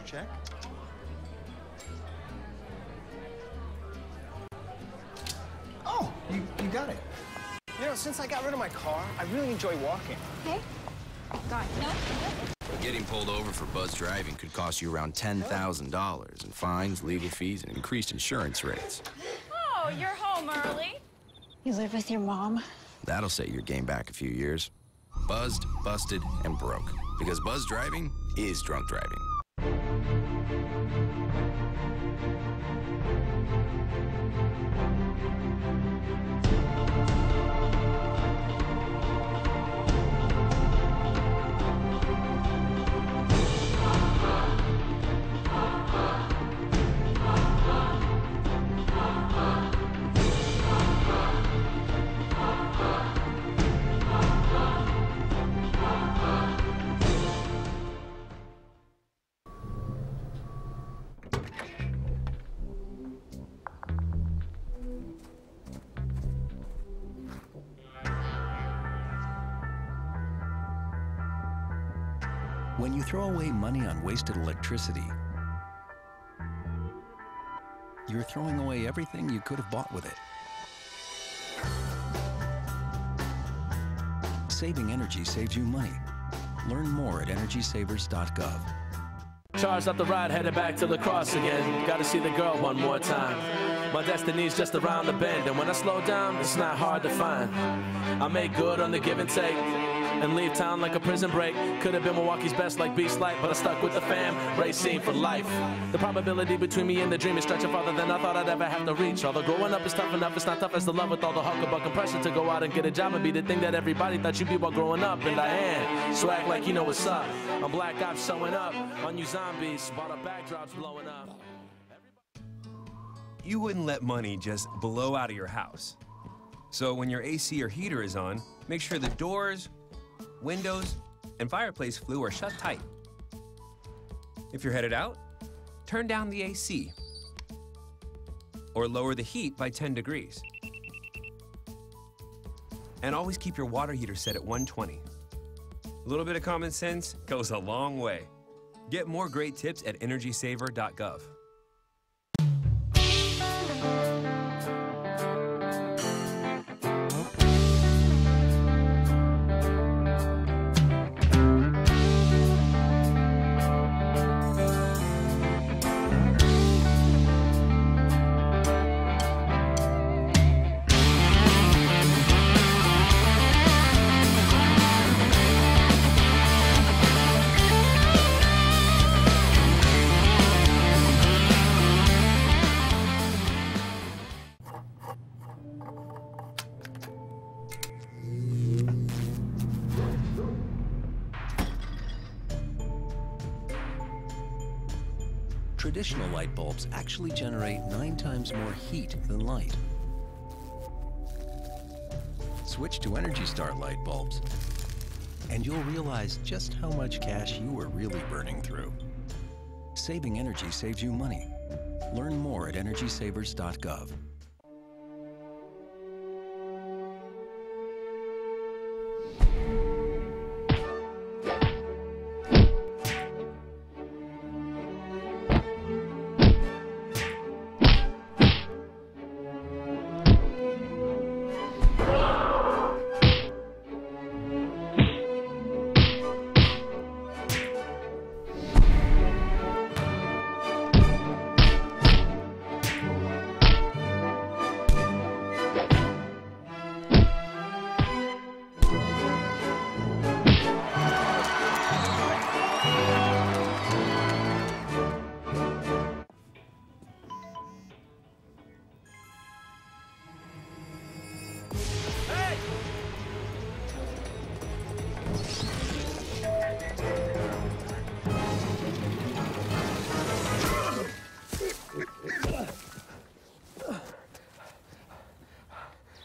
Check. Oh, you got it. You know, since I got rid of my car, I really enjoy walking. Okay. Got it. No. Getting pulled over for buzz driving could cost you around $10,000 in fines, legal fees, and increased insurance rates. Oh, you're home early. You live with your mom? That'll set your game back a few years. Buzzed, busted, and broke. Because buzz driving is drunk driving. When you throw away money on wasted electricity, you're throwing away everything you could have bought with it. Saving energy saves you money. Learn more at energysavers.gov. Charged up the ride, headed back to the cross again. Gotta see the girl one more time. My destiny's just around the bend, and when I slow down, it's not hard to find. I make good on the give and take. and leave town like a prison break. Could have been Milwaukee's best like Beast Light, but I stuck with the fam, racing for life. The probability between me and the dream is stretching farther than I thought I'd ever have to reach. Although growing up is tough enough, it's not tough as the love with all the hucklebuck and pressure to go out and get a job and be the thing that everybody thought you'd be while growing up. And I am, swag like you know what's up. I'm Black Ops showing up on you zombies, while the backdrop's blowing up. You wouldn't let money just blow out of your house. So when your AC or heater is on, make sure the doors, windows, and fireplace flue are shut tight. If you're headed out, turn down the AC or lower the heat by 10 degrees. And always keep your water heater set at 120. A little bit of common sense goes a long way. Get more great tips at energysaver.gov. Traditional light bulbs actually generate 9 times more heat than light. Switch to Energy Star light bulbs, and you'll realize just how much cash you were really burning through. Saving energy saves you money. Learn more at energysavers.gov.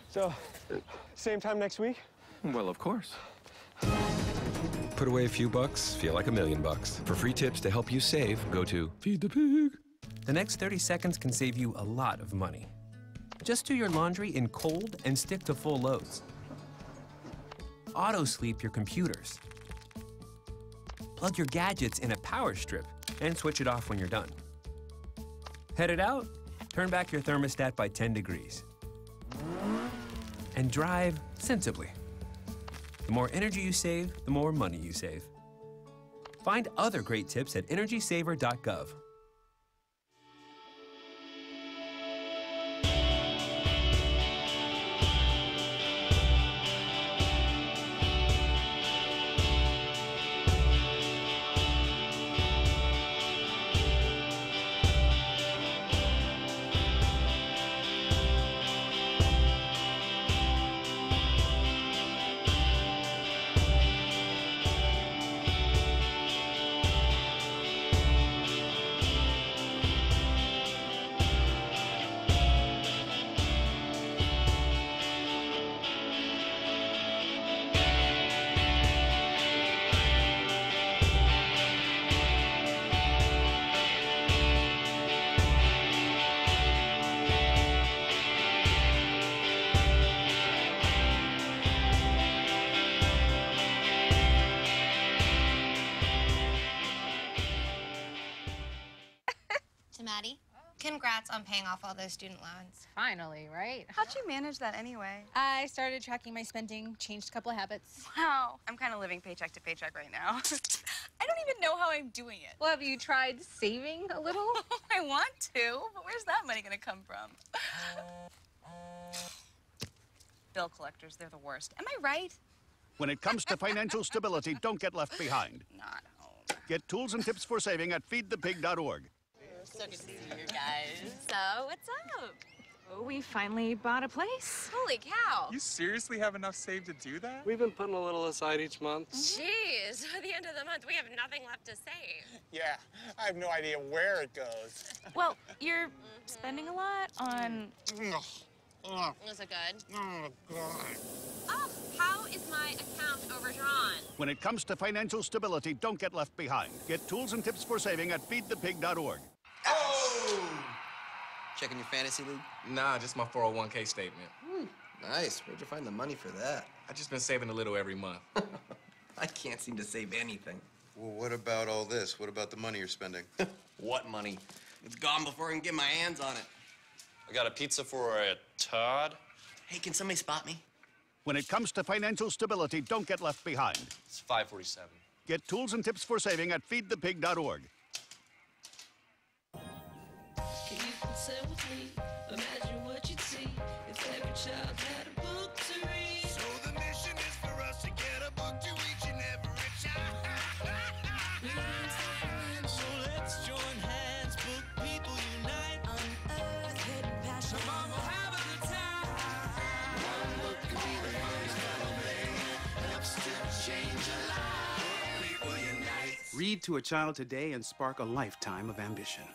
So, same time next week? Well, of course. Put away a few bucks, feel like $1 million. For free tips to help you save, go to Feed the Pig. The next 30 seconds can save you a lot of money. Just do your laundry in cold and stick to full loads. Auto-sleep your computers. Plug your gadgets in a power strip and switch it off when you're done. Headed out? Turn back your thermostat by 10 degrees. And drive sensibly. The more energy you save, the more money you save. Find other great tips at energysaver.gov. Maddie, congrats on paying off all those student loans. Finally, right? How'd you manage that anyway? I started tracking my spending, changed a couple of habits. Wow, I'm kind of living paycheck to paycheck right now. I don't even know how I'm doing it. Well, have you tried saving a little? I want to, but where's that money gonna come from? Bill collectors, they're the worst. Am I right? When it comes to financial stability, don't get left behind. Not home. Get tools and tips for saving at feedthepig.org. So good to see you guys. So, what's up? Oh, we finally bought a place. Holy cow. You seriously have enough saved to do that? We've been putting a little aside each month. Jeez, at the end of the month, we have nothing left to save. Yeah, I have no idea where it goes. Well, you're spending a lot on... Was it good? Oh, how is my account overdrawn? When it comes to financial stability, don't get left behind. Get tools and tips for saving at feedthepig.org. Oh! Checking your fantasy league? Nah, just my 401k statement. Nice. Where'd you find the money for that? I just been saving a little every month. I can't seem to save anything. Well, what about all this? What about the money you're spending? What money? It's gone before I can get my hands on it. I got a pizza for a Todd. Hey, can somebody spot me? When it comes to financial stability, don't get left behind. It's 547. Get tools and tips for saving at feedthepig.org. Say with me, imagine what you'd see if every child had a book to read. So the mission is for us to get a book to each and every child. So let's join hands, book people unite. Unearth hidden passion. Come on, we'll have a good time. One book could be the most that helps to change a life. Book people unite. Read to a child today and spark a lifetime of ambition.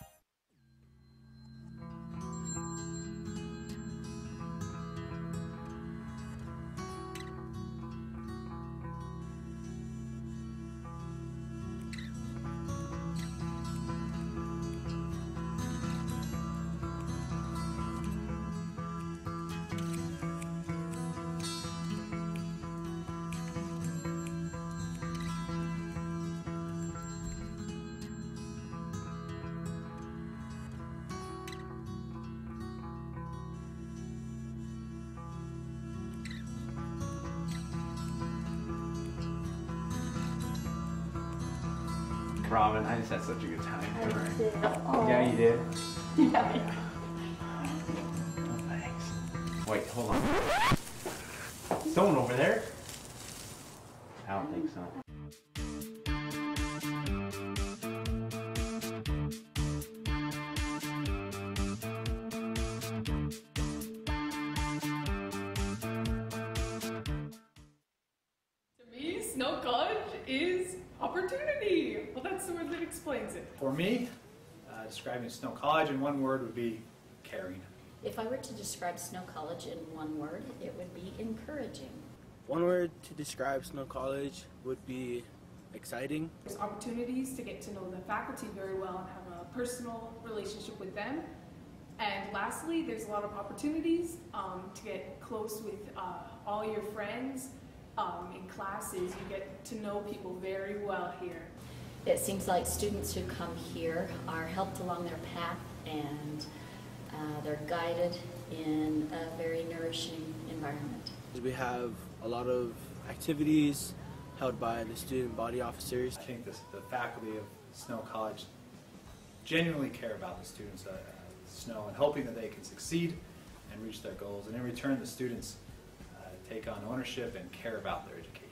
Robin, I just had such a good time. I did. Oh. Yeah, you did? Yeah. Oh, thanks. Wait, hold on. Someone over there? I don't think so. To me, Snow College is opportunity. Well, that's the word that explains it. For me, describing Snow College in one word would be caring. If I were to describe Snow College in one word, it would be encouraging. One word to describe Snow College would be exciting. There's opportunities to get to know the faculty very well and have a personal relationship with them. And lastly, there's a lot of opportunities to get close with all your friends. In classes, you get to know people very well here. It seems like students who come here are helped along their path and they're guided in a very nourishing environment. We have a lot of activities held by the student body officers. I think the faculty of Snow College genuinely care about the students at Snow and hoping that they can succeed and reach their goals. And in return, the students take on ownership and care about their education.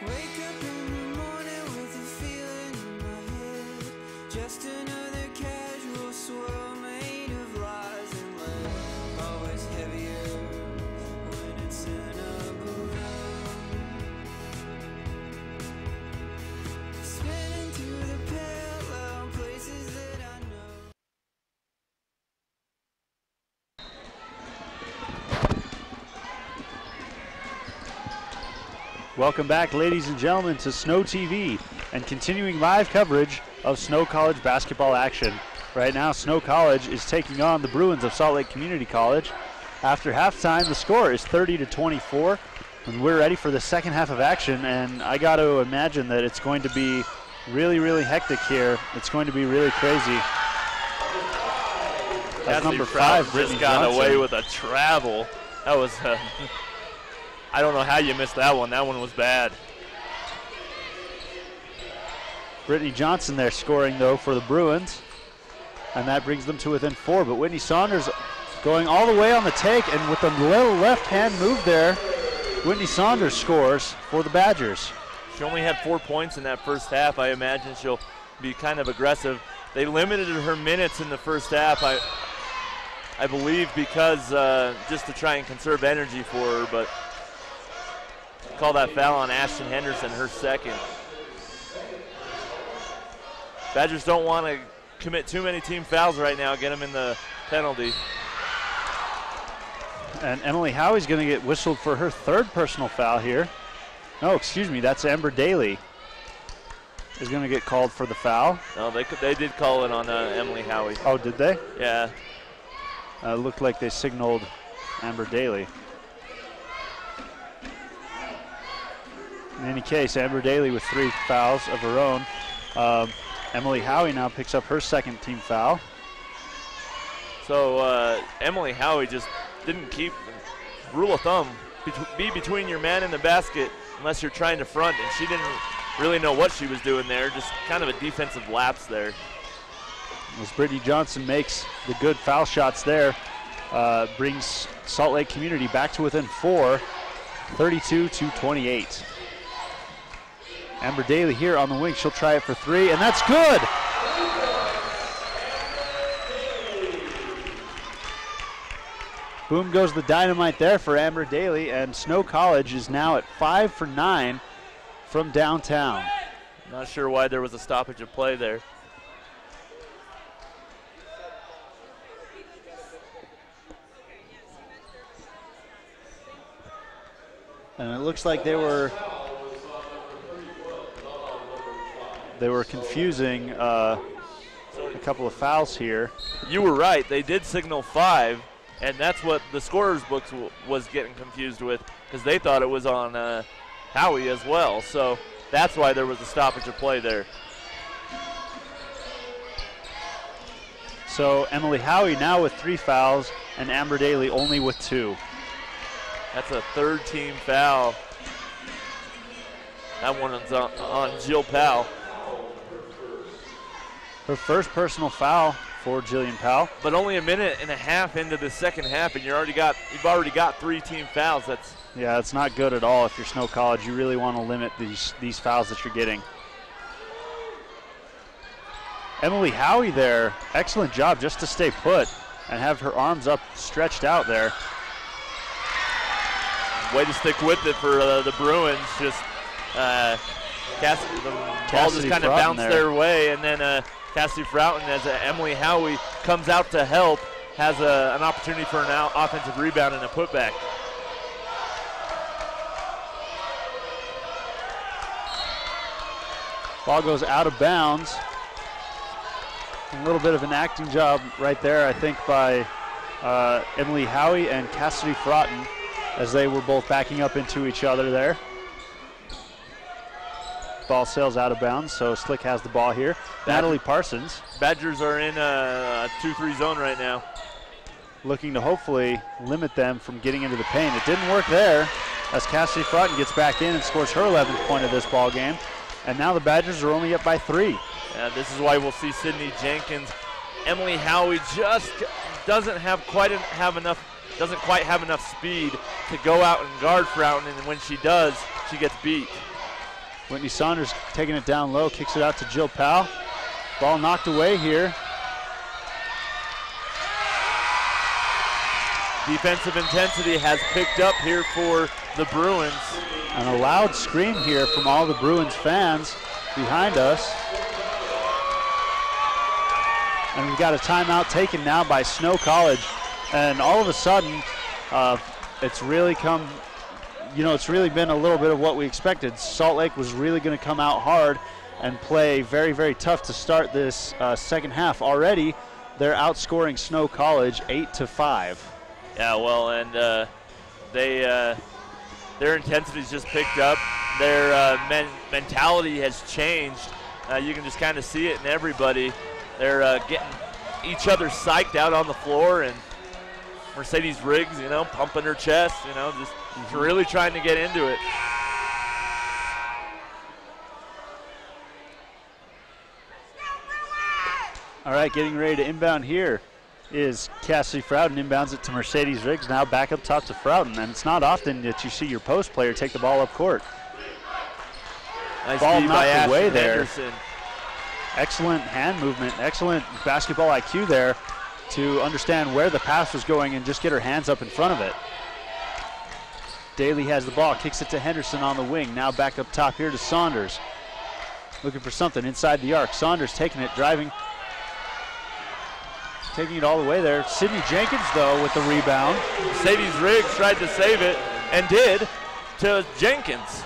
Wake up in the morning with a feeling in my head. Just another casual swirl made of lies and lead. Always heavier when it's in a balloon. Spinning through the parallel places that I know. Welcome back, ladies and gentlemen, to Snow TV and continuing live coverage of Snow College basketball action. Right now, Snow College is taking on the Bruins of Salt Lake Community College. After halftime, the score is 30-24, and we're ready for the second half of action, and I got to imagine that it's going to be really, really hectic here. It's going to be really crazy. That's number 5, just got away with a travel. That was, I don't know how you missed that one. That one was bad. Brittany Johnson there scoring, though, for the Bruins. and that brings them to within 4. But Whitney Saunders going all the way on the take, and with a little left-hand move there, Whitney Saunders scores for the Badgers. She only had 4 points in that first half. I imagine she'll be kind of aggressive. They limited her minutes in the first half, I believe, because just to try and conserve energy for her, but call that foul on Ashton Henderson, her second. Badgers don't want to commit too many team fouls right now, get them in the penalty. And Emily Howie's going to get whistled for her 3rd personal foul here. No, excuse me, that's Amber Daly is going to get called for the foul. No, they did call it on Emily Howie. Oh, did they? Yeah. Looked like they signaled Amber Daly. In any case, Amber Daly with 3 fouls of her own. Emily Howie now picks up her 2nd team foul. So Emily Howie just didn't keep, rule of thumb, be between your man and the basket unless you're trying to front, and she didn't really know what she was doing there, just kind of a defensive lapse there. As Brittany Johnson makes the good foul shots there, brings Salt Lake Community back to within 4, 32-28. Amber Daly here on the wing, she'll try it for 3, and that's good! Boom goes the dynamite there for Amber Daly, and Snow College is now at 5 for 9 from downtown. Not sure why there was a stoppage of play there. And it looks like they were confusing a couple of fouls here. You were right, they did signal 5, and that's what the scorer's books was getting confused with, because they thought it was on Howie as well. So that's why there was a stoppage of play there. So Emily Howie now with 3 fouls, and Amber Daly only with 2. That's a 3rd team foul. That one is on Jill Powell. Her 1st personal foul for Jillian Powell. But only a minute and a half into the second half, and you've already got 3 team fouls. Yeah, it's not good at all if you're Snow College. You really want to limit these fouls that you're getting. Emily Howie there, excellent job just to stay put and have her arms up stretched out there. Way to stick with it for the Bruins. Just the ball just kind of bounced their way, and then Cassidy Froughton, as Emily Howie comes out to help, has an opportunity for an offensive rebound and a putback. Ball goes out of bounds. A little bit of an acting job right there, I think, by Emily Howie and Cassidy Froughton, as they were both backing up into each other there. Ball sails out of bounds, so Slick has the ball here. Natalie Parsons. Badgers are in a 2-3 zone right now. Looking to hopefully limit them from getting into the paint. It didn't work there, as Cassidy Froughton gets back in and scores her 11th point of this ball game. And now the Badgers are only up by 3. Yeah, this is why we'll see Sydney Jenkins. Emily Howie just doesn't quite have enough speed to go out and guard Froughton, and when she does, she gets beat. Whitney Saunders taking it down low, kicks it out to Jill Powell. Ball knocked away here. Defensive intensity has picked up here for the Bruins. And a loud scream here from all the Bruins fans behind us. And we've got a timeout taken now by Snow College. And all of a sudden, it's really been a little bit of what we expected. Salt Lake was really going to come out hard and play very, very tough to start this second half. Already, they're outscoring Snow College 8-5. Yeah, well, and their intensity's just picked up. Their mentality has changed. You can just kind of see it in everybody. They're getting each other psyched out on the floor, and Mercedes Riggs, pumping her chest, just really trying to get into it. All right, getting ready to inbound here is Cassidy Frouden. Inbounds it to Mercedes Riggs. Now back up top to Frouden. And it's not often that you see your post player take the ball up court. Nice ball feed by knocked away Ashton there. Henderson. Excellent hand movement, excellent basketball IQ there to understand where the pass was going and just get her hands up in front of it. Daly has the ball, kicks it to Henderson on the wing. Now back up top here to Saunders. Looking for something inside the arc. Saunders taking it, driving. Taking it all the way there. Sydney Jenkins, though, with the rebound. Mercedes Riggs tried to save it and did to Jenkins.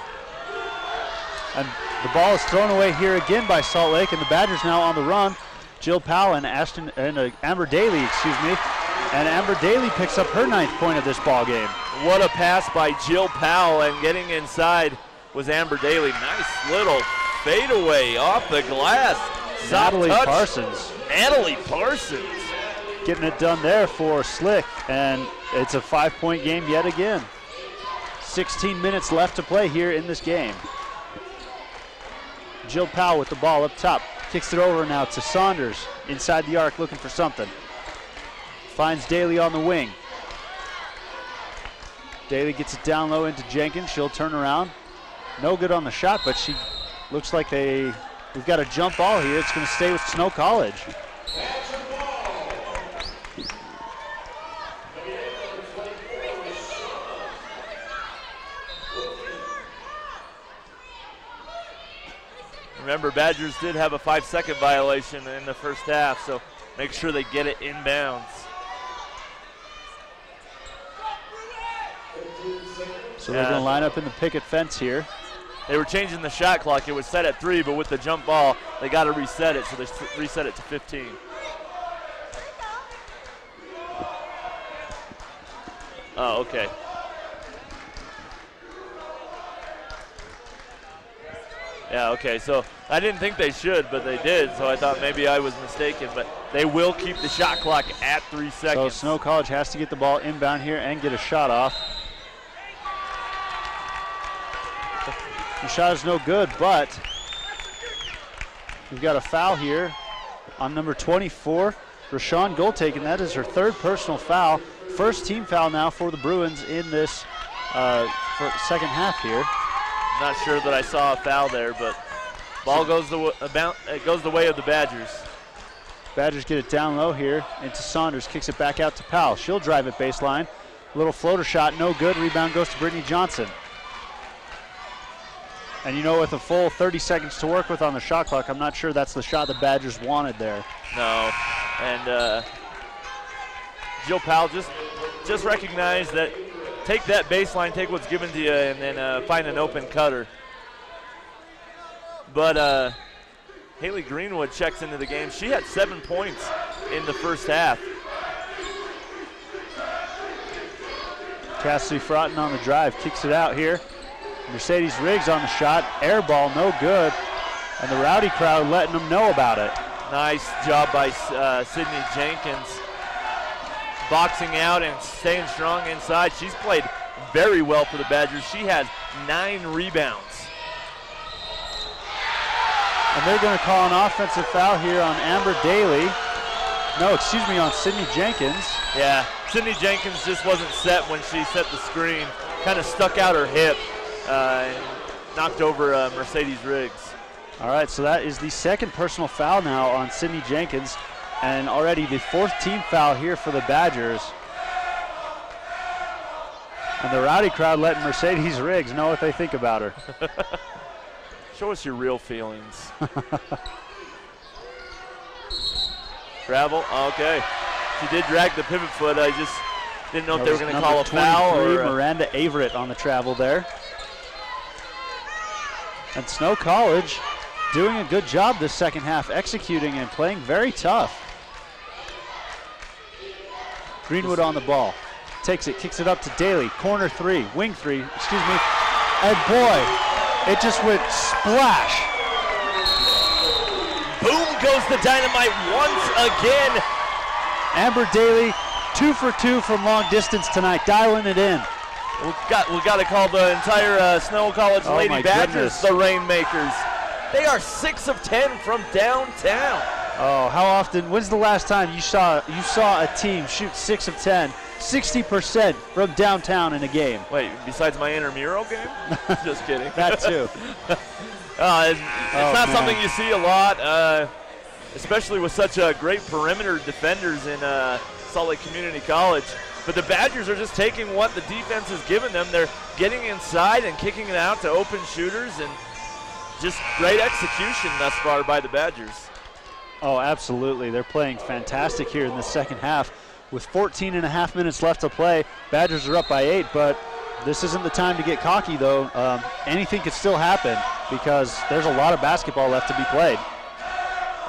And the ball is thrown away here again by Salt Lake, and the Badgers now on the run. Jill Powell and Amber Daly, and Amber Daly picks up her 9th point of this ball game. What a pass by Jill Powell, and getting inside was Amber Daly. Nice little fadeaway off the glass. Natalie Parsons. Natalie Parsons. Getting it done there for Slick, and it's a 5-point game yet again. 16 minutes left to play here in this game. Jill Powell with the ball up top. Kicks it over now to Saunders. Inside the arc looking for something. Finds Daly on the wing. Daly gets it down low into Jenkins. She'll turn around. No good on the shot, but she looks like we've got a jump ball here. It's going to stay with Snow College. Remember, Badgers did have a 5-second violation in the first half, so make sure they get it inbounds. So they're going to line up in the picket fence here. They were changing the shot clock. It was set at 3, but with the jump ball, they got to reset it, so they reset it to 15. Oh, okay. Yeah, okay, so I didn't think they should, but they did, so I thought maybe I was mistaken, but they will keep the shot clock at 3 seconds. So Snow College has to get the ball inbound here and get a shot off. The shot is no good, but we've got a foul here on number 24, Rashawn Goldtaken. That is her 3rd personal foul. First team foul now for the Bruins in this second half here. Not sure that I saw a foul there, but ball goes the way of the Badgers. Badgers get it down low here into Saunders, kicks it back out to Powell. She'll drive it baseline. Little floater shot, no good. Rebound goes to Brittany Johnson. And you know, with a full 30 seconds to work with on the shot clock, I'm not sure that's the shot the Badgers wanted there. No, and Jill Powell just recognized that. Take that baseline, take what's given to you, and then find an open cutter. But Haley Greenwood checks into the game. She had 7 points in the first half. Cassidy Froughton on the drive, kicks it out here. Mercedes Riggs on the shot, air ball, no good. And the rowdy crowd letting them know about it. Nice job by Sydney Jenkins. Boxing out and staying strong inside. She's played very well for the Badgers. She has 9 rebounds. And they're going to call an offensive foul here on Amber Daly. No, excuse me, on Sydney Jenkins. Yeah, Sydney Jenkins just wasn't set when she set the screen. Kind of stuck out her hip and knocked over Mercedes Riggs. All right, so that is the 2nd personal foul now on Sydney Jenkins. And already the 4th team foul here for the Badgers. And the rowdy crowd letting Mercedes Riggs know what they think about her. Show us your real feelings. Travel, okay. She did drag the pivot foot. I just didn't know if they were going to call a foul. Or Miranda Averett on the travel there. And Snow College doing a good job this second half, executing and playing very tough. Greenwood on the ball. Takes it, kicks it up to Daly. Corner 3, wing 3, excuse me. And boy, it just went splash. Boom goes the dynamite once again. Amber Daly, 2 for 2 from long distance tonight, dialing it in. We got to call the entire Snow College Lady Badgers the Rainmakers. They are 6 of 10 from downtown. Oh, how often? When's the last time you saw a team shoot 6 of 10, 60% from downtown in a game? Wait, besides my intramural game? Just kidding. That too. It's not something you see a lot, especially with such great perimeter defenders in Salt Lake Community College. But the Badgers are just taking what the defense has given them. They're getting inside and kicking it out to open shooters, and just great execution thus far by the Badgers. Oh, absolutely. They're playing fantastic here in the second half. With 14.5 minutes left to play, Badgers are up by 8, but this isn't the time to get cocky, though. Anything could still happen because there's a lot of basketball left to be played.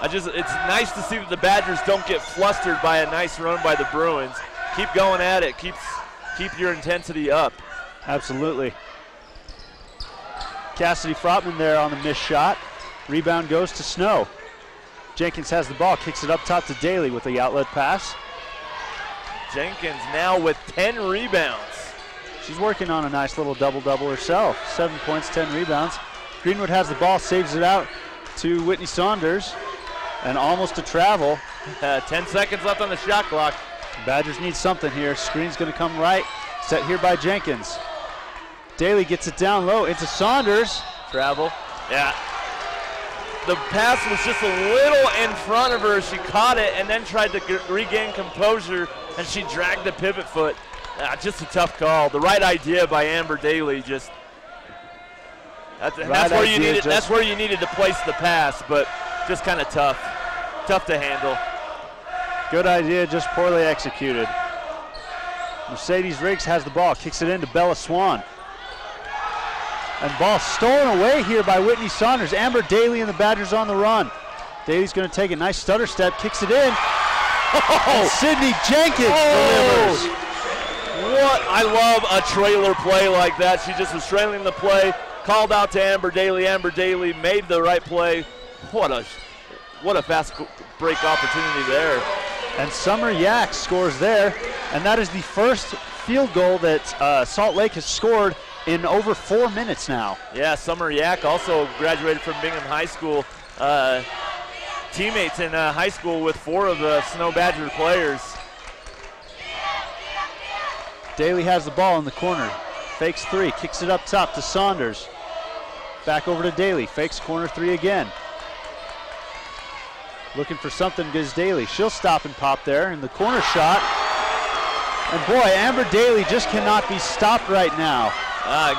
It's nice to see that the Badgers don't get flustered by a nice run by the Bruins. Keep going at it. Keep your intensity up. Absolutely. Cassidy Frotman there on the missed shot. Rebound goes to Snow. Jenkins has the ball, kicks it up top to Daly with the outlet pass. Jenkins now with 10 rebounds. She's working on a nice little double-double herself. 7 points, 10 rebounds. Greenwood has the ball, saves it out to Whitney Saunders, and almost a travel. 10 seconds left on the shot clock. Badgers need something here. Screen's going to come right, set here by Jenkins. Daly gets it down low into Saunders. Travel. Yeah. The pass was just a little in front of her. She caught it and then tried to regain composure, and she dragged the pivot foot. Just a tough call. The right idea by Amber Daly. That's where you needed to place the pass, but just kind of tough to handle. Good idea, just poorly executed. Mercedes Riggs has the ball, kicks it into Bella Swan. And ball stolen away here by Whitney Saunders. Amber Daly and the Badgers on the run. Daly's going to take a nice stutter step, kicks it in. And Sydney Jenkins delivers. What? I love a trailer play like that. She just was trailing the play, called out to Amber Daly. Amber Daly made the right play. What a fast break opportunity there. And Summer Yak scores there, and that is the first field goal that Salt Lake has scored in over 4 minutes now. Yeah, Summer Yak also graduated from Bingham High School. Teammates in high school with 4 of the Snow Badger players. Daly has the ball in the corner. Fakes 3, kicks it up top to Saunders. Back over to Daly, fakes corner 3 again. Looking for something is Daly. She'll stop and pop there in the corner shot. And boy, Amber Daly just cannot be stopped right now.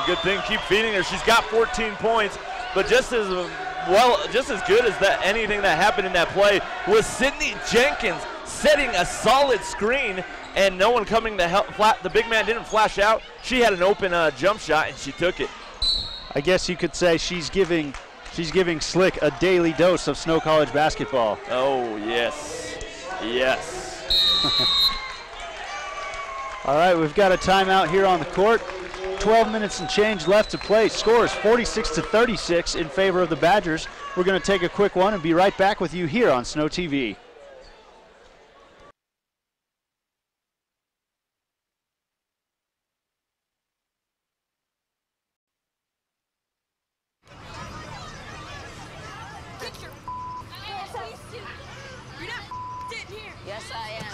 Good thing, keep feeding her. She's got 14 points, but just as good as anything that happened in that play was Sydney Jenkins setting a solid screen and no one coming to help. The big man didn't flash out. She had an open jump shot and she took it. I guess you could say she's giving Slick a daily dose of Snow College basketball. Oh, yes. Yes. All right, we've got a timeout here on the court. 12 minutes and change left to play. Score is 46-36 in favor of the Badgers. We're going to take a quick one and be right back with you here on Snow TV. Yes, I am.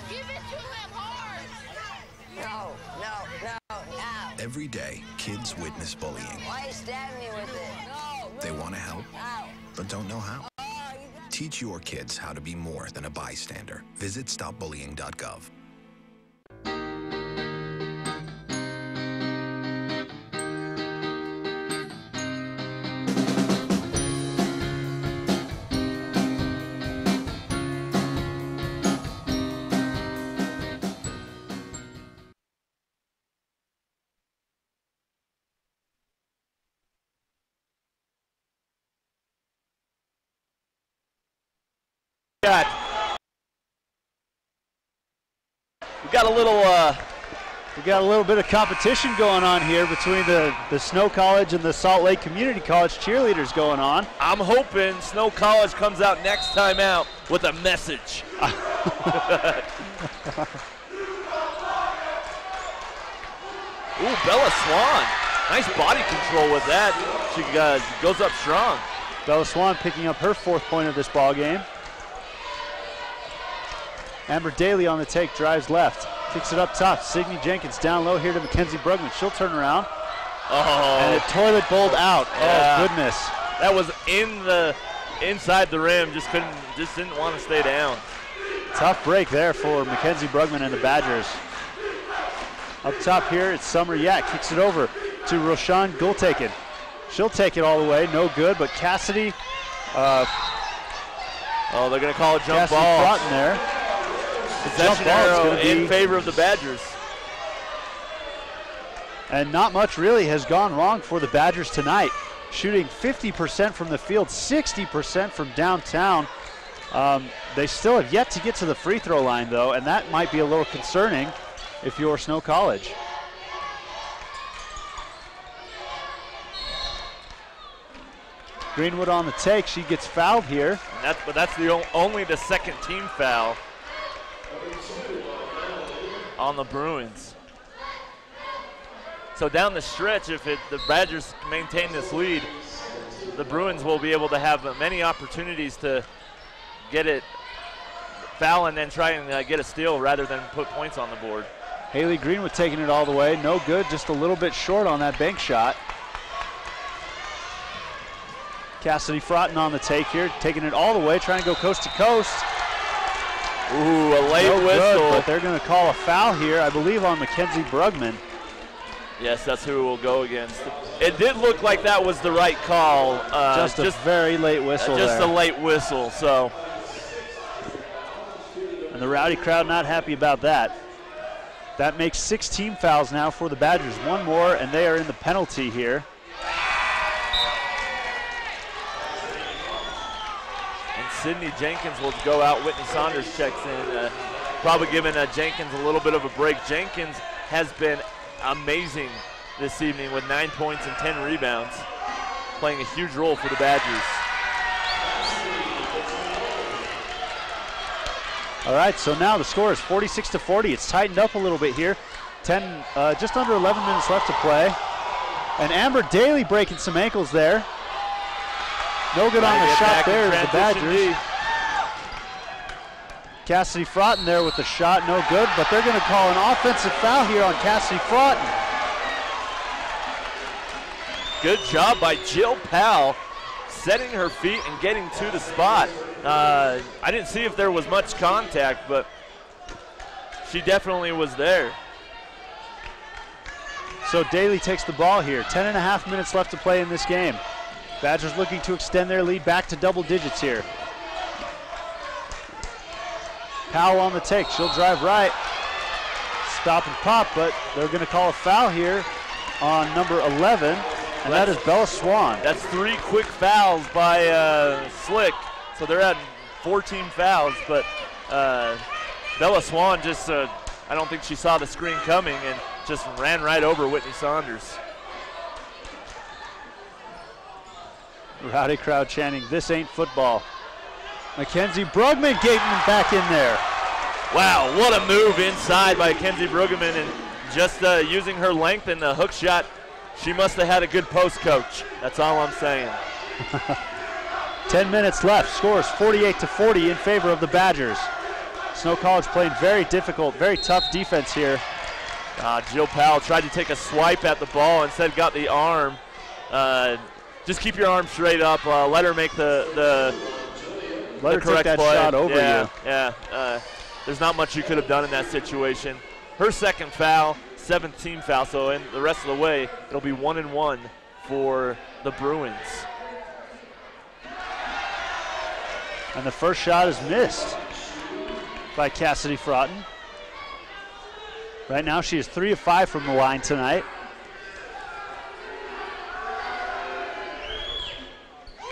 Give it to him hard. No. Every day, kids witness bullying. Why you stabbing me with it? No. They want to help, but don't know how. Teach your kids how to be more than a bystander. Visit stopbullying.gov. We got a little bit of competition going on here between the Snow College and the Salt Lake Community College cheerleaders going on. I'm hoping Snow College comes out next time out with a message. Ooh, Bella Swan. Nice body control with that. She goes up strong. Bella Swan picking up her 4th point of this ball game. Amber Daly on the take, drives left, kicks it up top. Signy Jenkins down low here to Mackenzie Brugman. She'll turn around. Oh. And it toilet bowled out. Yeah. Oh, goodness. That was inside the rim. Just didn't want to stay down. Tough break there for Mackenzie Brugman and the Badgers. Up top here, it's Summer Yak. Kicks it over to Roshan Gultaken. She'll take it all the way. No good, but Cassidy. They're going to call a jump Cassidy ball. Broughton there. Possession arrow in favor of the Badgers. And not much really has gone wrong for the Badgers tonight. Shooting 50% from the field, 60% from downtown. They still have yet to get to the free throw line, though, and that might be a little concerning if you're Snow College. Greenwood on the take. She gets fouled here. But that's only the 2nd team foul on the Bruins. So down the stretch, if the Badgers maintain this lead, the Bruins will be able to have many opportunities to get it foul and then try and get a steal rather than put points on the board. Haley Greenwood taking it all the way. No good, just a little bit short on that bank shot. Cassidy Frotton on the take here, taking it all the way, trying to go coast to coast. Ooh, a late whistle. Good, but they're going to call a foul here, I believe, on Mackenzie Brugman. Yes, that's who we'll go against. It did look like that was the right call. Just a very late whistle Just there. a late whistle, so. And the rowdy crowd not happy about that. That makes 6 team fouls now for the Badgers. One more, and they are in the penalty here. And Sydney Jenkins will go out. Whitney Saunders checks in, probably giving Jenkins a little bit of a break. Jenkins has been amazing this evening with 9 points and 10 rebounds, playing a huge role for the Badgers. All right, so now the score is 46-40. It's tightened up a little bit here. Just under 11 minutes left to play. And Amber Daly breaking some ankles there. No good on the shot there is the Badgers. Cassidy Frotton there with the shot, no good, but they're going to call an offensive foul here on Cassidy Frotton. Good job by Jill Powell, setting her feet and getting to the spot. I didn't see if there was much contact, but she definitely was there. So Daly takes the ball here. 10.5 minutes left to play in this game. Badgers looking to extend their lead back to double digits here. Powell on the take. She'll drive right. Stop and pop, but they're going to call a foul here on number 11, and that is Bella Swan. That's 3 quick fouls by Slick. So they're at 14 fouls, but Bella Swan just, I don't think she saw the screen coming and just ran right over Whitney Saunders. Rowdy crowd chanting, "This ain't football." Mackenzie Brugman getting back in there. Wow, what a move inside by Mackenzie Brugman, and just using her length in the hook shot. She must have had a good post coach. That's all I'm saying. 10 minutes left. Score is 48-40 in favor of the Badgers. Snow College playing very difficult, very tough defense here. Jill Powell tried to take a swipe at the ball, instead got the arm. Just keep your arm straight up. Let her make the correct take that play. shot over you. Yeah, there's not much you could have done in that situation. Her 2nd foul, 7th team foul, so in the rest of the way, it'll be 1-1 for the Bruins. And the first shot is missed by Cassidy Frotton. Right now she is 3 of 5 from the line tonight.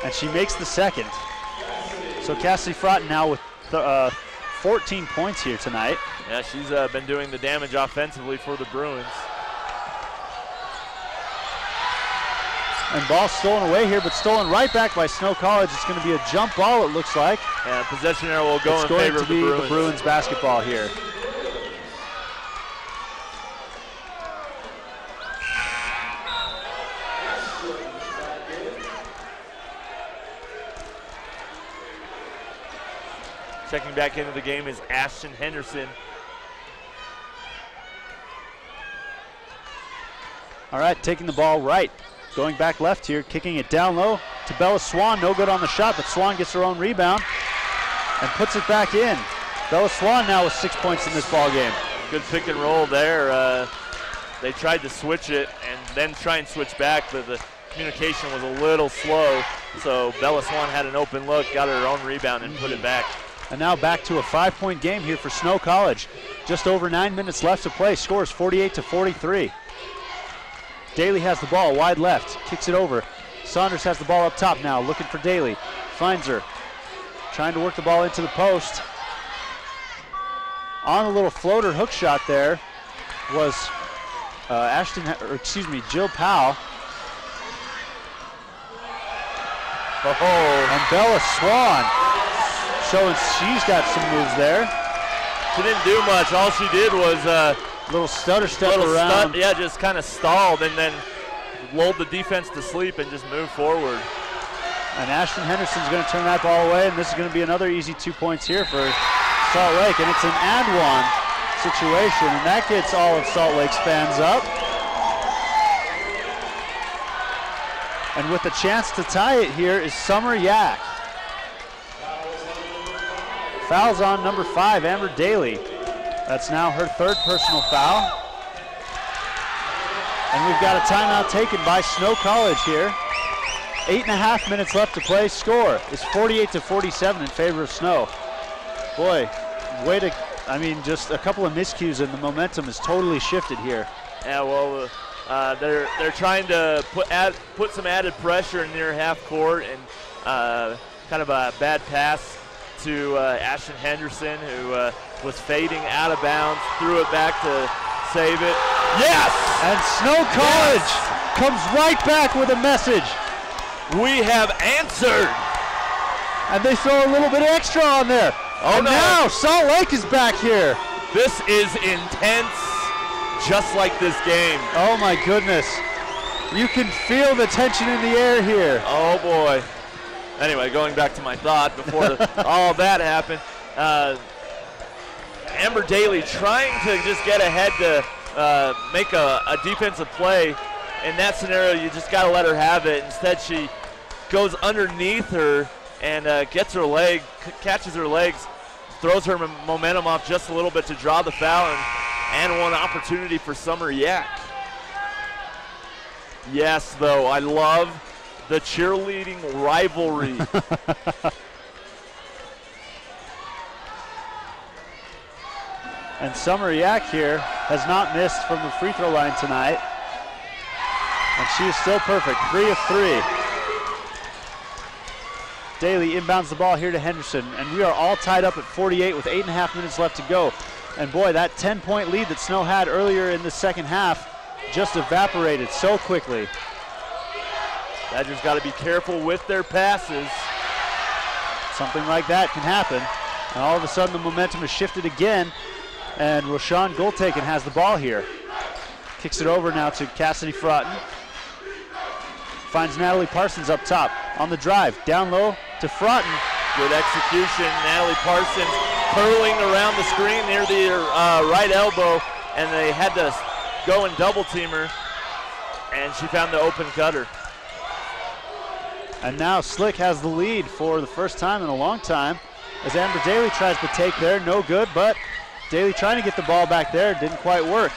And she makes the 2nd. So Cassidy Frotton now with 14 points here tonight. Yeah, she's been doing the damage offensively for the Bruins. And ball stolen away here, but stolen right back by Snow College. It's going to be a jump ball, it looks like. And possession arrow will go in favor of the Bruins. It's going to be the Bruins basketball here. Checking back into the game is Ashton Henderson. All right, taking the ball right. Going back left here, kicking it down low to Bella Swan. No good on the shot, but Swan gets her own rebound and puts it back in. Bella Swan now with 6 points in this ball game. Good pick and roll there. They tried to switch it and then try and switch back, but the communication was a little slow. So Bella Swan had an open look, got her own rebound and put it back. And now back to a 5-point game here for Snow College. Just over 9 minutes left to play. Scores 48-43. Daly has the ball wide left, kicks it over. Saunders has the ball up top now, looking for Daly. Finds her, trying to work the ball into the post. On a little floater hook shot there was Jill Powell. Oh. And Bella Swan showing she's got some moves there. She didn't do much. All she did was little stutter step around. Yeah, just kind of stalled and then lulled the defense to sleep and just moved forward. And Ashton Henderson's going to turn that ball away, and this is going to be another easy 2 points here for Salt Lake. And it's an and one situation, and that gets all of Salt Lake's fans up. And with a chance to tie it here is Summer Yak. Fouls on number 5, Amber Daly. That's now her 3rd personal foul. And we've got a timeout taken by Snow College here. 8.5 minutes left to play. Score is 48-47 in favor of Snow. Boy, just a couple of miscues and the momentum is totally shifted here. Yeah, well, they're trying to put some added pressure near half court and kind of a bad pass to Ashton Henderson, who was fading out of bounds, threw it back to save it. Yes! And Snow College comes right back with a message. We have answered. And they throw a little bit extra on there. Oh, and no. Now Salt Lake is back here. This is intense, just like this game. Oh my goodness. You can feel the tension in the air here. Oh boy. Anyway, going back to my thought before all that happened, Amber Daly trying to just get ahead to make a defensive play. In that scenario, you just got to let her have it. Instead, she goes underneath her and gets her leg, catches her legs, throws her momentum off just a little bit to draw the foul, and one opportunity for Summer Yak. Yes, though, I love the cheerleading rivalry. And Summer Yak here has not missed from the free throw line tonight. And she is still perfect, 3 of 3. Daly inbounds the ball here to Henderson, and we are all tied up at 48 with 8.5 minutes left to go. And boy, that 10-point lead that Snow had earlier in the second half just evaporated so quickly. Badgers got to be careful with their passes. Something like that can happen. And all of a sudden the momentum has shifted again, and Roshan Gultaken has the ball here. Kicks it over now to Cassidy Froughton. Finds Natalie Parsons up top on the drive. Down low to Froughton. Good execution. Natalie Parsons curling around the screen near the right elbow, and they had to go and double team her, and she found the open cutter. And now Slick has the lead for the first time in a long time as Amber Daly tries to take there. No good, but Daly trying to get the ball back there. Didn't quite work.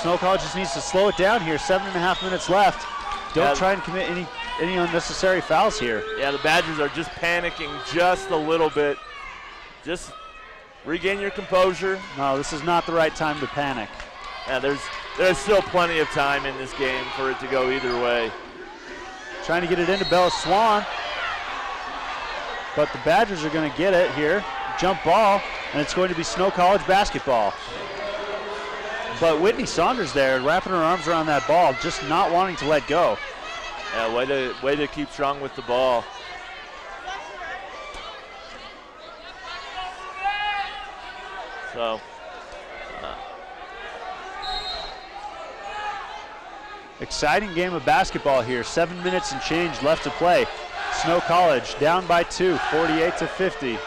Snow College just needs to slow it down here. 7.5 minutes left. Don't try and commit any unnecessary fouls here. Yeah, the Badgers are just panicking just a little bit. Just regain your composure. No, this is not the right time to panic. Yeah, there's still plenty of time in this game for it to go either way. Trying to get it into Bella Swan, but the Badgers are going to get it here. Jump ball, and it's going to be Snow College basketball. But Whitney Saunders there, wrapping her arms around that ball, just not wanting to let go. Yeah, way to keep strong with the ball. So. Exciting game of basketball here. 7 minutes and change left to play. Snow College down by 2, 48-50.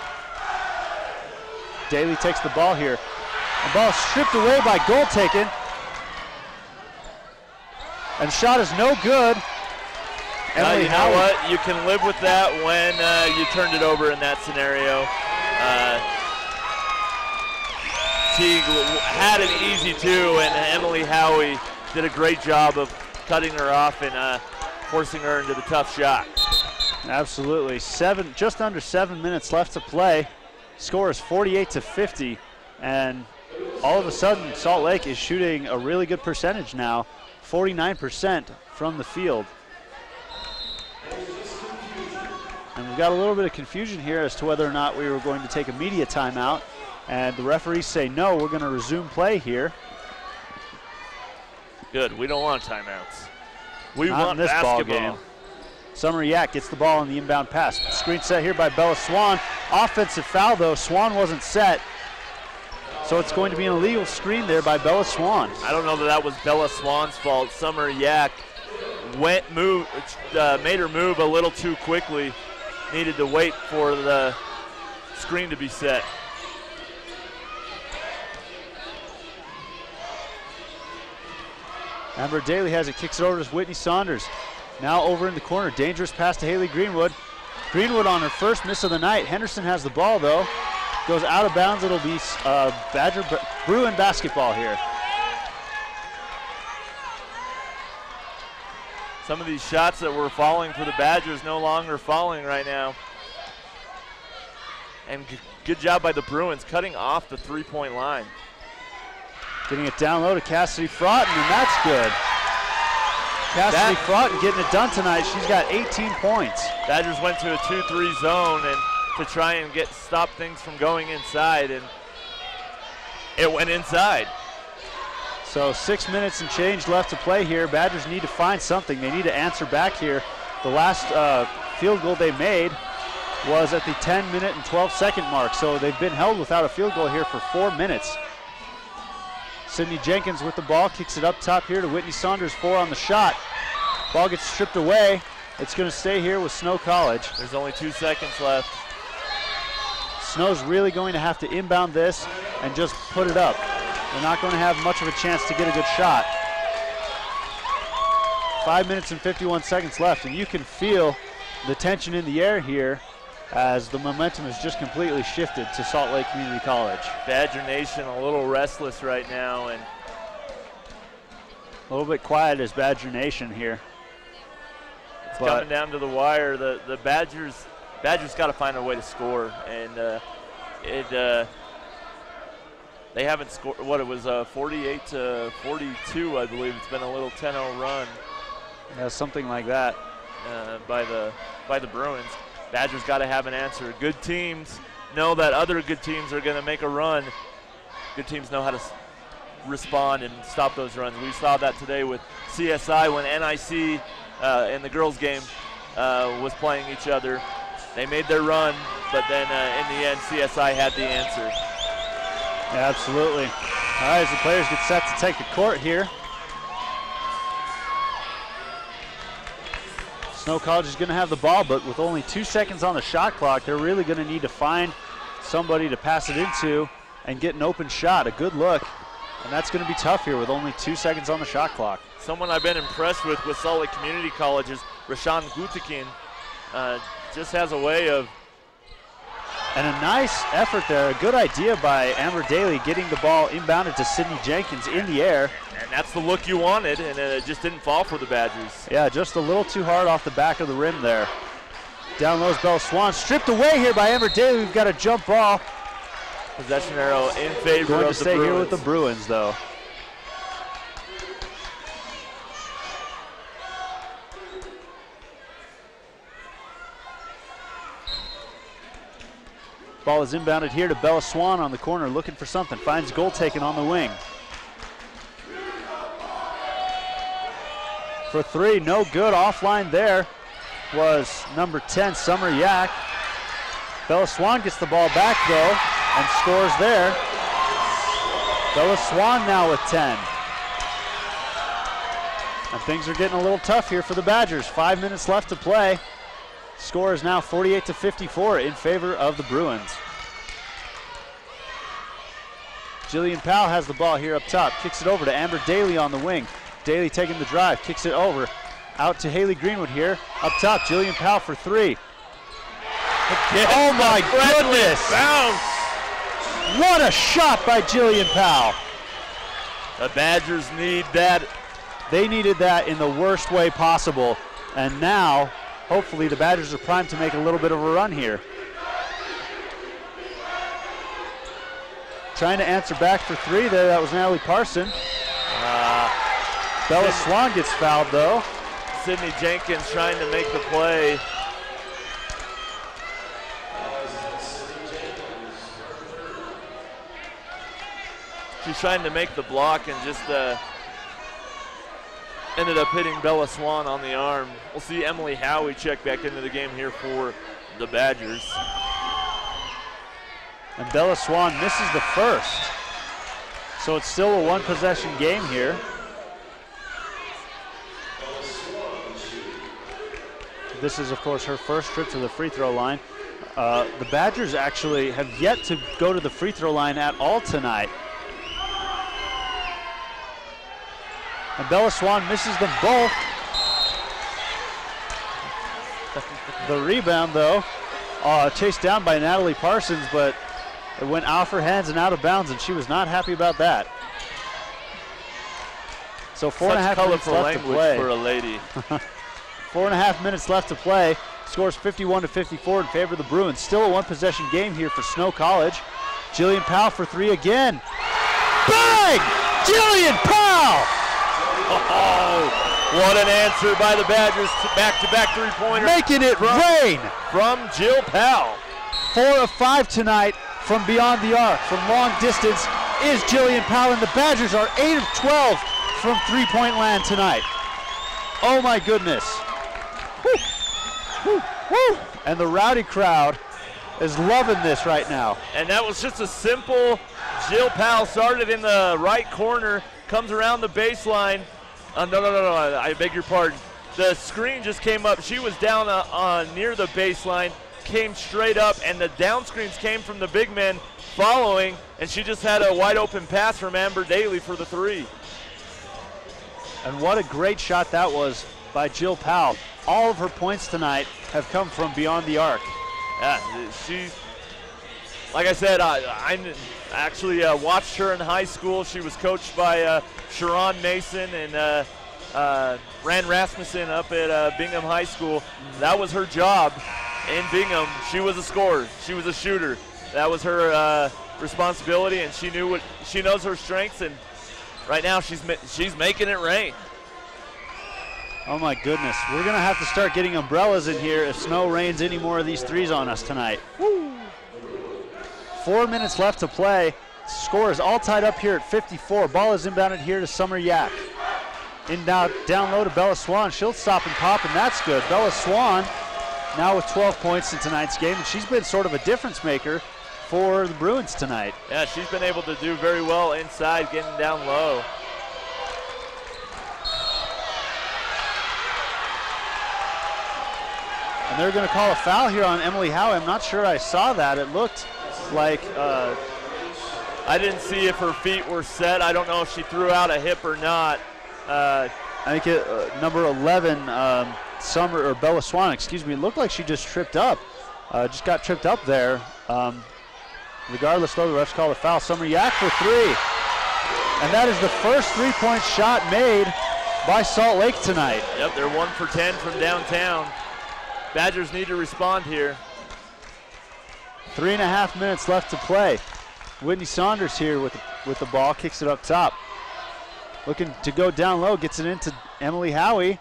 Daly takes the ball here. The ball stripped away by goal taken. And shot is no good. You know what? You can live with that when you turned it over in that scenario. Teague had it easy too, and Emily Howie did a great job of cutting her off and forcing her into the tough shot. Absolutely. Just under 7 minutes left to play. Score is 48-50, and all of a sudden Salt Lake is shooting a really good percentage now, 49% from the field. And we've got a little bit of confusion here as to whether or not we were going to take a media timeout, and the referees say no, we're going to resume play here. Good, we don't want timeouts. We Not want in this basketball. ball game. Summer Yak gets the ball on the inbound pass. Screen set here by Bella Swan. Offensive foul though, Swan wasn't set. So it's going to be an illegal screen there by Bella Swan. I don't know that that was Bella Swan's fault. Summer Yak made her move a little too quickly. Needed to wait for the screen to be set. Amber Daly has it, kicks it over to Whitney Saunders. Now over in the corner, dangerous pass to Haley Greenwood. Greenwood on her first miss of the night. Henderson has the ball though. Goes out of bounds, it'll be Bruin basketball here. Some of these shots that were falling for the Badgers no longer falling right now. And good job by the Bruins cutting off the three-point line. Getting it down low to Cassidy Fraughton, and that's good. Cassidy Fraughton getting it done tonight. She's got 18 points. Badgers went to a 2-3 zone and to try and stop things from going inside, and it went inside. So 6 minutes and change left to play here. Badgers need to find something. They need to answer back here. The last field goal they made was at the 10-minute and 12-second mark. So they've been held without a field goal here for 4 minutes. Sydney Jenkins with the ball, kicks it up top here to Whitney Saunders, 4 on the shot. Ball gets stripped away. It's going to stay here with Snow College. There's only 2 seconds left. Snow's really going to have to inbound this and just put it up. They're not going to have much of a chance to get a good shot. 5 minutes and 51 seconds left, and you can feel the tension in the air here as the momentum has just completely shifted to Salt Lake Community College. Badger Nation a little restless right now, and a little bit quiet as Badger Nation here. It's coming down to the wire. The Badgers got to find a way to score, and they haven't scored. What, it was 48-42, I believe. It's been a little 10-0 run. Yeah, something like that. By the Bruins. Badgers got to have an answer. Good teams know that other good teams are going to make a run. Good teams know how to respond and stop those runs. We saw that today with CSI when NIC in the girls game was playing each other. They made their run, but then in the end, CSI had the answer. Yeah, absolutely. All right, as the players get set to take the court here. Snow College is going to have the ball, but with only 2 seconds on the shot clock, they're really going to need to find somebody to pass it into and get an open shot, a good look. And that's going to be tough here with only 2 seconds on the shot clock. Someone I've been impressed with Salt Lake Community College is Rashawn Gutikin. Just has a way of... And a nice effort there, a good idea by Amber Daly getting the ball inbounded to Sydney Jenkins in the air. And that's the look you wanted, and it just didn't fall for the Badgers. Yeah, just a little too hard off the back of the rim there. Down low is Bella Swan, stripped away here by Amber Daly. We've got a jump ball. Possession arrow in favor Going of to stay the Bruins. here with the Bruins, though. Ball is inbounded here to Bella Swan on the corner, looking for something. Finds goal taken on the wing. For 3, no good. Offline there was number 10, Summer Yak. Bella Swan gets the ball back, though, and scores there. Bella Swan now with 10. And things are getting a little tough here for the Badgers. 5 minutes left to play. Score is now 48-54 in favor of the Bruins. Jillian Powell has the ball here up top, kicks it over to Amber Daly on the wing. Daly taking the drive, kicks it over. Out to Haley Greenwood here, up top, Jillian Powell for 3. Again, oh my goodness! Bounce. What a shot by Jillian Powell. The Badgers need that. They needed that in the worst way possible. And now, hopefully the Badgers are primed to make a little bit of a run here. Trying to answer back for 3 there, that was Natalie Parson. Bella Swan gets fouled though. Sydney Jenkins trying to make the play. She's trying to make the block and just ended up hitting Bella Swan on the arm. We'll see Emily Howie check back into the game here for the Badgers. And Bella Swan misses the first. So it's still a 1-possession game here. This is, of course, her first trip to the free throw line. The Badgers actually have yet to go to the free throw line at all tonight. And Bella Swan misses them both. The rebound, though, chased down by Natalie Parsons, but it went off her hands and out of bounds, and she was not happy about that. So 4.5 minutes left to play. For a lady. 4.5 minutes left to play. Scores 51-54 in favor of the Bruins. Still a 1-possession game here for Snow College. Jillian Powell for 3 again. Bang! Jillian Powell! Oh, what an answer by the Badgers. Back-to-back three-pointer. Making it rain. From Jill Powell. 4 of 5 tonight from beyond the arc. From long distance is Jillian Powell, and the Badgers are 8 of 12 from three-point land tonight. Oh my goodness. Woo. Woo. Woo. And the rowdy crowd is loving this right now. And that was just a simple, Jill Powell started in the right corner, comes around the baseline. No, I beg your pardon. The screen just came up. She was down near the baseline, came straight up, and the down screens came from the big men following, and she just had a wide open pass from Amber Daly for the 3. And what a great shot that was by Jill Powell. All of her points tonight have come from beyond the arc. Yeah, she's, like I said, I actually watched her in high school. She was coached by Sharon Mason and Rand Rasmussen up at Bingham High School. That was her job in Bingham. She was a scorer. She was a shooter. That was her responsibility, and she knows her strengths, and right now she's making it rain. Oh my goodness, we're gonna have to start getting umbrellas in here if snow rains any more of these threes on us tonight. Woo. 4 minutes left to play. Score is all tied up here at 54. Ball is inbounded here to Summer Yak. In now, down low to Bella Swan. She'll stop and pop, and that's good. Bella Swan now with 12 points in tonight's game, and she's been sort of a difference maker for the Bruins tonight. Yeah, she's been able to do very well inside, getting down low. And they're going to call a foul here on Emily Howe. I'm not sure I saw that. It looked like I didn't see if her feet were set. I don't know if she threw out a hip or not. I think number 11, Bella Swan, excuse me, it looked like she just tripped up. Just got tripped up there. Regardless, though, the refs called a foul. Summer Yak for 3. And that is the first three-point shot made by Salt Lake tonight. Yep, they're 1 for 10 from downtown. Badgers need to respond here. 3.5 minutes left to play. Whitney Saunders here with the ball, kicks it up top. Looking to go down low, gets it into Emily Howie,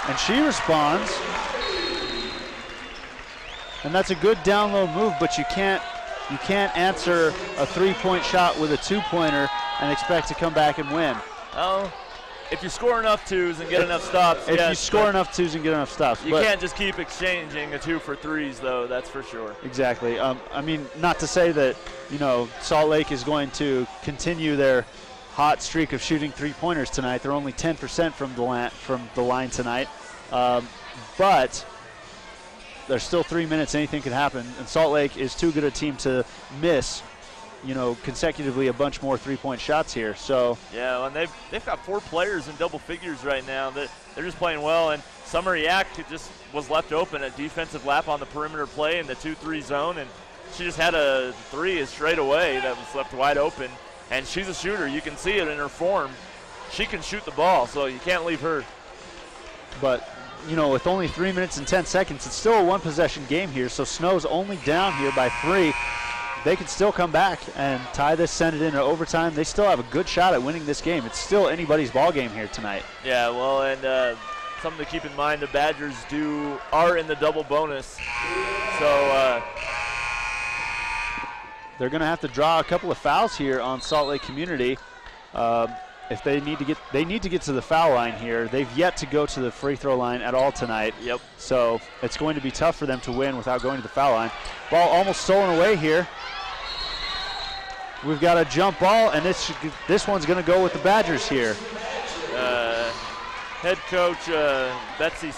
and she responds. And that's a good down low move, but you can't answer a three-point shot with a two-pointer and expect to come back and win. Oh, if you score enough twos and get enough stops. If you score enough twos and get enough stops. You can't just keep exchanging a 2 for 3s, though, that's for sure. Exactly. I mean, not to say that, Salt Lake is going to continue their hot streak of shooting three-pointers tonight. They're only 10% from the line tonight. But there's still 3 minutes. Anything could happen. And Salt Lake is too good a team to miss you know, consecutively a bunch more three-point shots here. So yeah, and they've got 4 players in double figures right now. They're just playing well, and Summer Yak just was left open, a defensive lap on the perimeter play in the 2-3 zone, and she just had a 3 straight away that was left wide open. And she's a shooter. You can see it in her form. She can shoot the ball, so you can't leave her. But, you know, with only 3 minutes and 10 seconds, it's still a one-possession game here, so Snow's only down here by 3. They can still come back and tie this, send it into overtime. They still have a good shot at winning this game. It's still anybody's ball game here tonight. Yeah, well, and something to keep in mind, the Badgers are in the double bonus. So they're going to have to draw a couple of fouls here on Salt Lake Community. If they need to get to the foul line here. They've yet to go to the free throw line at all tonight. Yep. So it's going to be tough for them to win without going to the foul line. Ball almost stolen away here. We've got a jump ball, and this one's going to go with the Badgers here. Head coach Betsy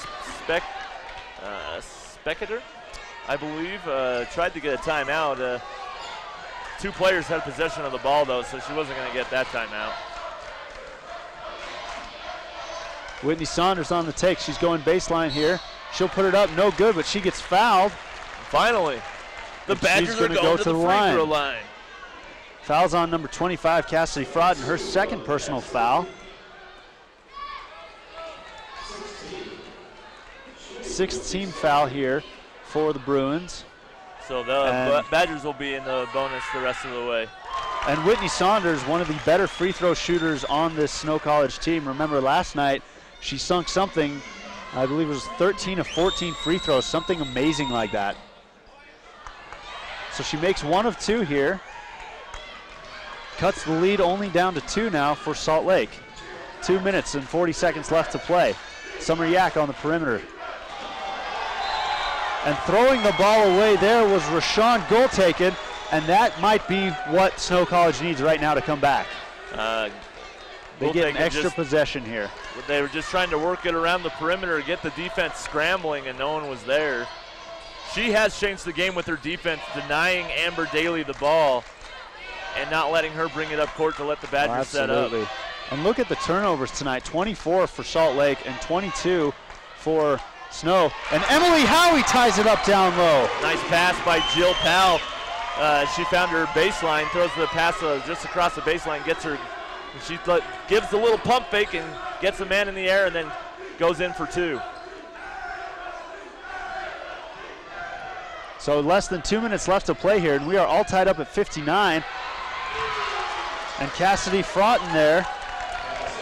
Specketer, I believe, tried to get a timeout. 2 players had possession of the ball, though, so she wasn't going to get that timeout. Whitney Saunders on the take. She's going baseline here. She'll put it up, no good, but she gets fouled. Finally, the Badgers are going to the free throw line. Fouls on number 25, Cassidy Frodden, her second personal foul. 6th team foul here for the Bruins. So the Badgers will be in the bonus the rest of the way. And Whitney Saunders, one of the better free throw shooters on this Snow College team. Remember last night, she sunk something, I believe it was 13 of 14 free throws, something amazing like that. So she makes 1 of 2 here. Cuts the lead only down to 2 now for Salt Lake. 2 minutes and 40 seconds left to play. Summer Yak on the perimeter. And throwing the ball away there was Rashawn Goaltaken, and that might be what Snow College needs right now to come back. They get an extra possession here. They were just trying to work it around the perimeter, get the defense scrambling, and no one was there. She has changed the game with her defense, denying Amber Daly the ball and not letting her bring it up court to let the Badgers set up. And look at the turnovers tonight, 24 for Salt Lake and 22 for Snow. And Emily Howie ties it up down low. Nice pass by Jill Powell. She found her baseline, throws the pass just across the baseline, gets her. She gives the little pump fake and gets the man in the air and then goes in for 2. So less than 2 minutes left to play here, and we are all tied up at 59. And Cassidy Froughton there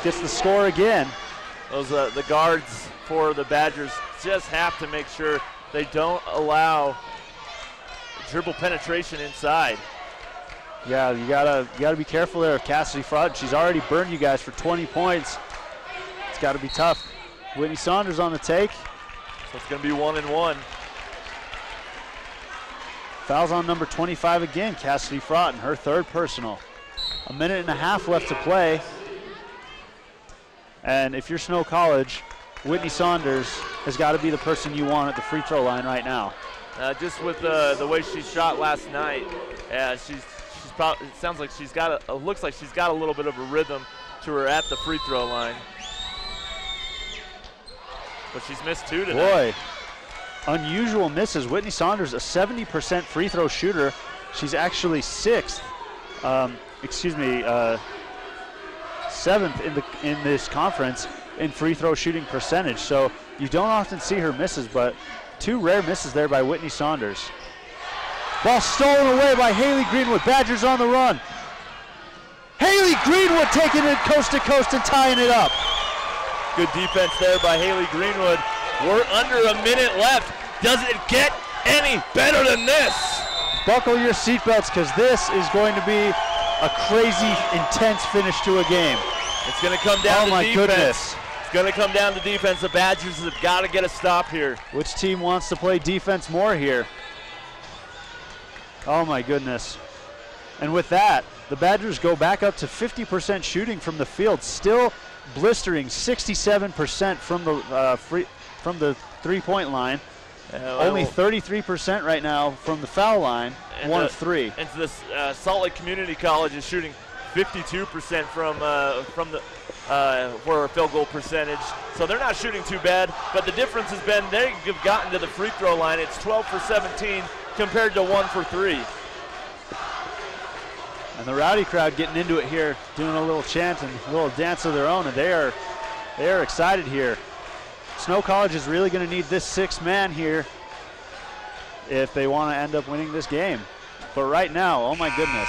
gets the score again. Those the guards for the Badgers just have to make sure they don't allow dribble penetration inside. Yeah, you gotta be careful there of Cassidy Froughton. She's already burned you guys for 20 points. It's got to be tough. Whitney Saunders on the take. So it's going to be 1-1. Fouls on number 25 again, Cassidy Froughton, her 3rd personal. 1.5 minutes left to play. And if you're Snow College, Whitney Saunders has got to be the person you want at the free throw line right now. Just with the way she shot last night, she's probably, it sounds like looks like she's got a little bit of a rhythm to her at the free throw line. But she's missed 2 today. Boy, unusual misses. Whitney Saunders, a 70% free throw shooter. She's actually 7th in this conference in free throw shooting percentage. So you don't often see her misses, but 2 rare misses there by Whitney Saunders. Ball stolen away by Haley Greenwood. Badgers on the run. Haley Greenwood taking it coast to coast and tying it up. Good defense there by Haley Greenwood. We're under a minute left. Does it get any better than this? Buckle your seatbelts, because this is going to be a crazy, intense finish to a game. It's going to come down to defense. Oh my goodness. It's going to come down to defense. The Badgers have got to get a stop here. Which team wants to play defense more here? Oh my goodness. And with that, the Badgers go back up to 50% shooting from the field, still blistering 67% from the three-point line. Only 33% right now from the foul line, 1 of 3. And this Salt Lake Community College is shooting 52% from the for a field goal percentage. So they're not shooting too bad, but the difference has been they've gotten to the free throw line. It's 12 for 17 compared to 1 for 3. And the Rowdy crowd getting into it here, doing a little chant and a little dance of their own, and they are excited here. Snow College is really going to need this 6th man here if they want to end up winning this game. But right now, oh my goodness,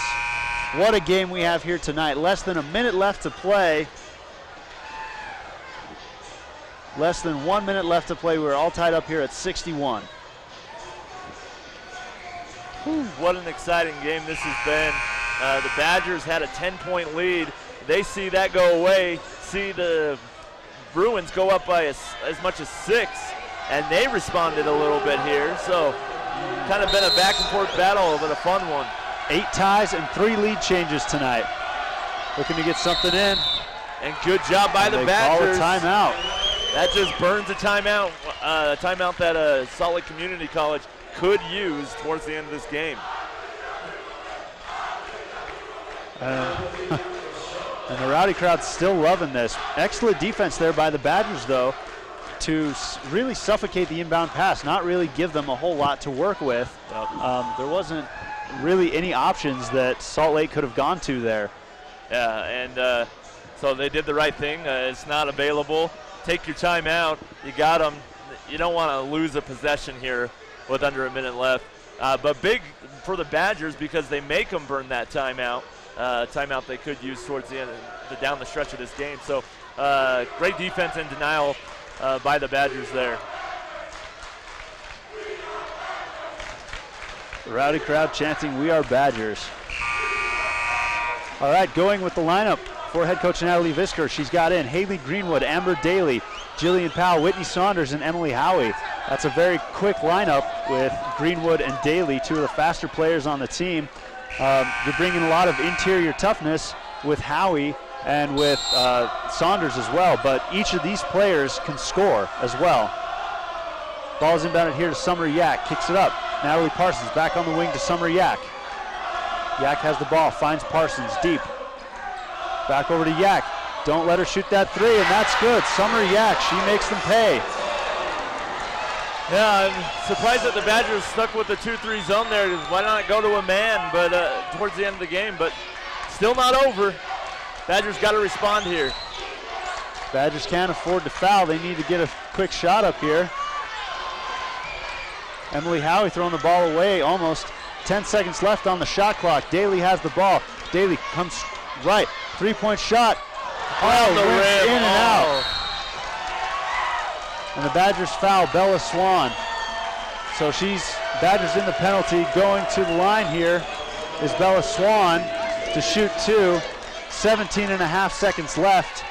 what a game we have here tonight. Less than a minute left to play. Less than 1 minute left to play. We're all tied up here at 61. What an exciting game this has been. The Badgers had a 10-point lead. They see that go away, see the Bruins go up by as much as 6, and they responded a little bit here. So kind of been a back and forth battle, but a fun one. 8 ties and 3 lead changes tonight. Looking to get something in. And good job by the Badgers. Call a timeout. That just burns a timeout, timeout that Salt Lake Community College could use towards the end of this game. And the Rowdy crowd's still loving this. Excellent defense there by the Badgers, though, to really suffocate the inbound pass, not really give them a whole lot to work with. There wasn't really any options that Salt Lake could have gone to there. Yeah, and so they did the right thing. It's not available. Take your timeout. You got them. You don't want to lose a possession here with under a minute left. But big for the Badgers because they make them burn that timeout. Timeout they could use towards the end, down the stretch of this game. So great defense and denial by the Badgers there. The Rowdy crowd chanting, "We are Badgers." All right, going with the lineup for head coach Natalie Visker. She's got in Haley Greenwood, Amber Daly, Jillian Powell, Whitney Saunders, and Emily Howie. That's a very quick lineup with Greenwood and Daly, 2 of the faster players on the team. You're bringing a lot of interior toughness with Howie and with Saunders as well, but each of these players can score as well. Ball's inbounded here to Summer Yak, kicks it up. Natalie Parsons back on the wing to Summer Yak. Yak has the ball, finds Parsons deep. Back over to Yak. Don't let her shoot that 3, and that's good. Summer Yak, she makes them pay. Yeah, I'm surprised that the Badgers stuck with the 2-3 zone there. Why not go to a man, but towards the end of the game, but still not over. Badgers got to respond here. Badgers can't afford to foul. They need to get a quick shot up here. Emily Howie throwing the ball away, almost 10 seconds left on the shot clock. Daly has the ball. Daly comes right, 3-point shot. Oh, in and out. And the Badgers foul Bella Swan. So Badgers in the penalty. Going to the line here is Bella Swan to shoot 2. 17.5 seconds left.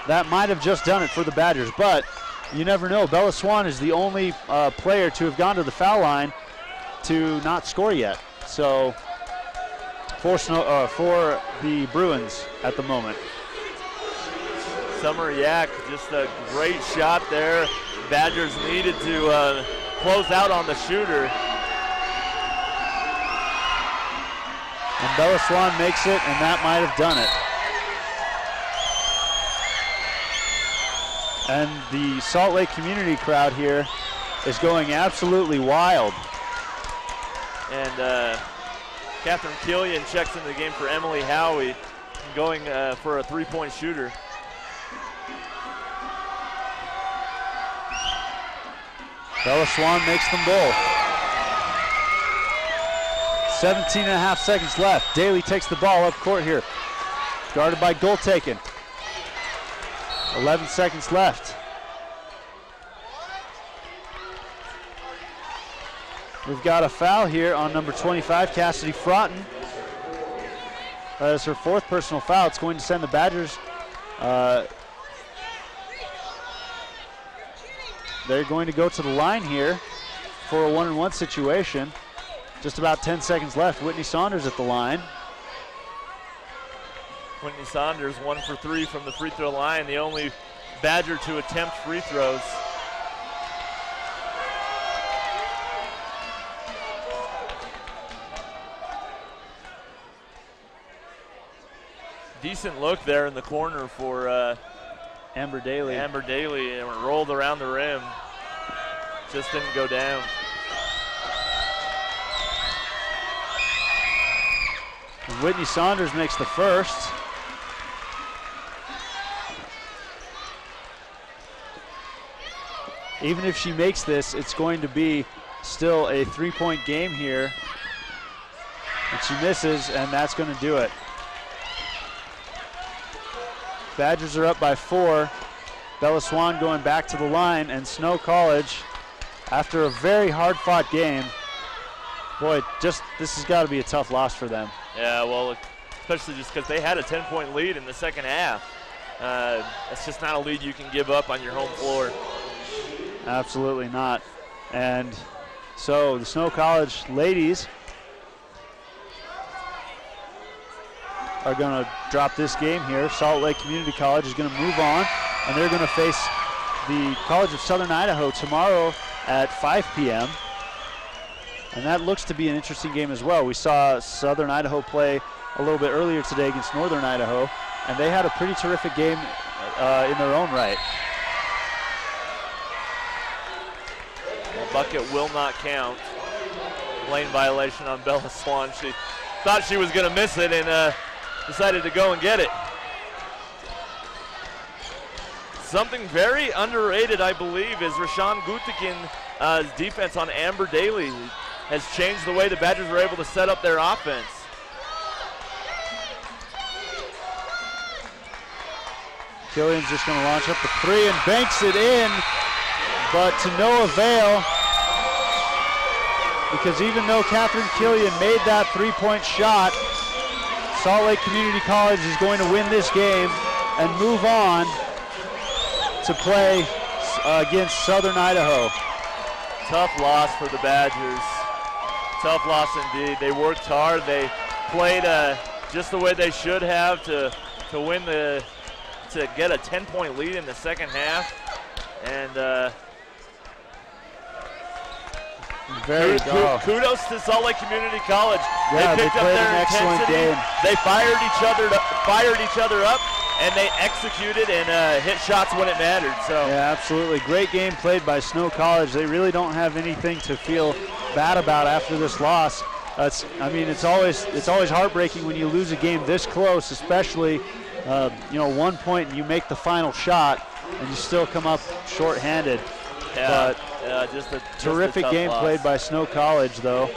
That might have just done it for the Badgers, but you never know. Bella Swan is the only player to have gone to the foul line to not score yet. So for the Bruins at the moment. Summer Yak, just a great shot there. Badgers needed to close out on the shooter. And Bella Swan makes it, and that might have done it. And the Salt Lake community crowd here is going absolutely wild. And Catherine Killian checks into the game for Emily Howie, going for a 3-point shooter. Bella Swan makes them both. 17.5 seconds left. Daly takes the ball up court here. Guarded by Goaltaken. 11 seconds left. We've got a foul here on number 25, Cassidy Fraughton. That is her 4th personal foul. It's going to send the Badgers. They're going to go to the line here for a 1-on-1 situation. Just about 10 seconds left. Whitney Saunders at the line. Whitney Saunders 1 for 3 from the free throw line, the only Badger to attempt free throws. decent look there in the corner for Amber Daly. Amber Daly, and rolled around the rim. Just didn't go down. And Whitney Saunders makes the first. Even if she makes this, it's going to be still a 3-point game here. And she misses, and that's going to do it. Badgers are up by 4. Bella Swan going back to the line, and Snow College, after a very hard-fought game, boy, this has got to be a tough loss for them. Yeah, well, especially just because they had a 10-point lead in the second half. That's just not a lead you can give up on your home floor. Absolutely not. And so the Snow College ladies are going to drop this game here. Salt Lake Community College is going to move on, and they're going to face the College of Southern Idaho tomorrow at 5 p.m. And that looks to be an interesting game as well. We saw Southern Idaho play a little bit earlier today against Northern Idaho, and they had a pretty terrific game in their own right. Bucket will not count. Lane violation on Bella Swan. She thought she was going to miss it and decided to go and get it. Something very underrated, I believe, is Rashawn Gutikin's defense on Amber Daly has changed the way the Badgers were able to set up their offense. Killian's just going to launch up the 3 and banks it in, but to no avail, because even though Catherine Killian made that 3-point shot, Salt Lake Community College is going to win this game and move on to play against Southern Idaho. Tough loss for the Badgers. Tough loss indeed. They worked hard. They played just the way they should have to get a 10-point lead in the second half. And kudos to Salt Lake Community College. Yeah, they picked up their excellent intensity. game. They fired each other up, and they executed and hit shots when it mattered. So yeah, absolutely. Great game played by Snow College. They really don't have anything to feel bad about after this loss. It's always heartbreaking when you lose a game this close, especially 1 point and you make the final shot and you still come up shorthanded. Yeah, but just a terrific game loss. played by Snow College, though.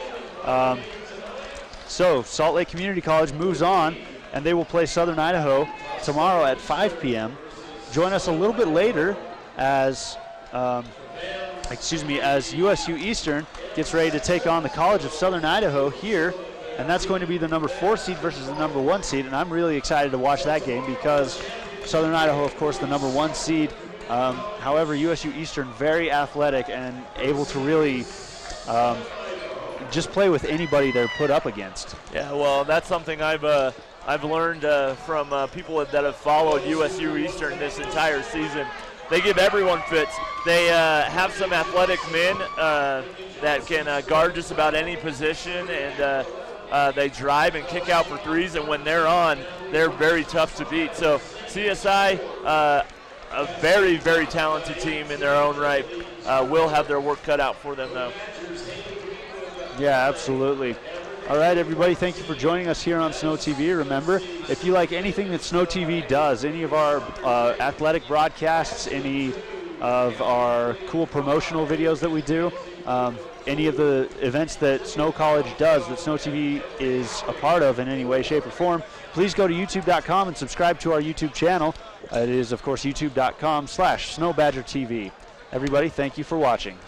So Salt Lake Community College moves on, and they will play Southern Idaho tomorrow at 5 p.m. Join us a little bit later as USU Eastern gets ready to take on the College of Southern Idaho here, and that's going to be the number 4 seed versus the number 1 seed, and I'm really excited to watch that game because Southern Idaho, of course, the number 1 seed. However, USU Eastern very athletic and able to really just play with anybody they're put up against. Yeah, well, that's something I've learned from people that have followed USU Eastern this entire season. They give everyone fits. They have some athletic men that can guard just about any position, and they drive and kick out for threes, and when they're on, they're very tough to beat. So CSI, a very, very talented team in their own right, will have their work cut out for them, though. Yeah, absolutely. All right, everybody, thank you for joining us here on Snow TV. Remember, if you like anything that Snow TV does, any of our athletic broadcasts, any of our cool promotional videos that we do, any of the events that Snow College does that Snow TV is a part of in any way, shape, or form, please go to youtube.com and subscribe to our YouTube channel. It is, of course, youtube.com/SnowBadgerTV. Everybody, thank you for watching.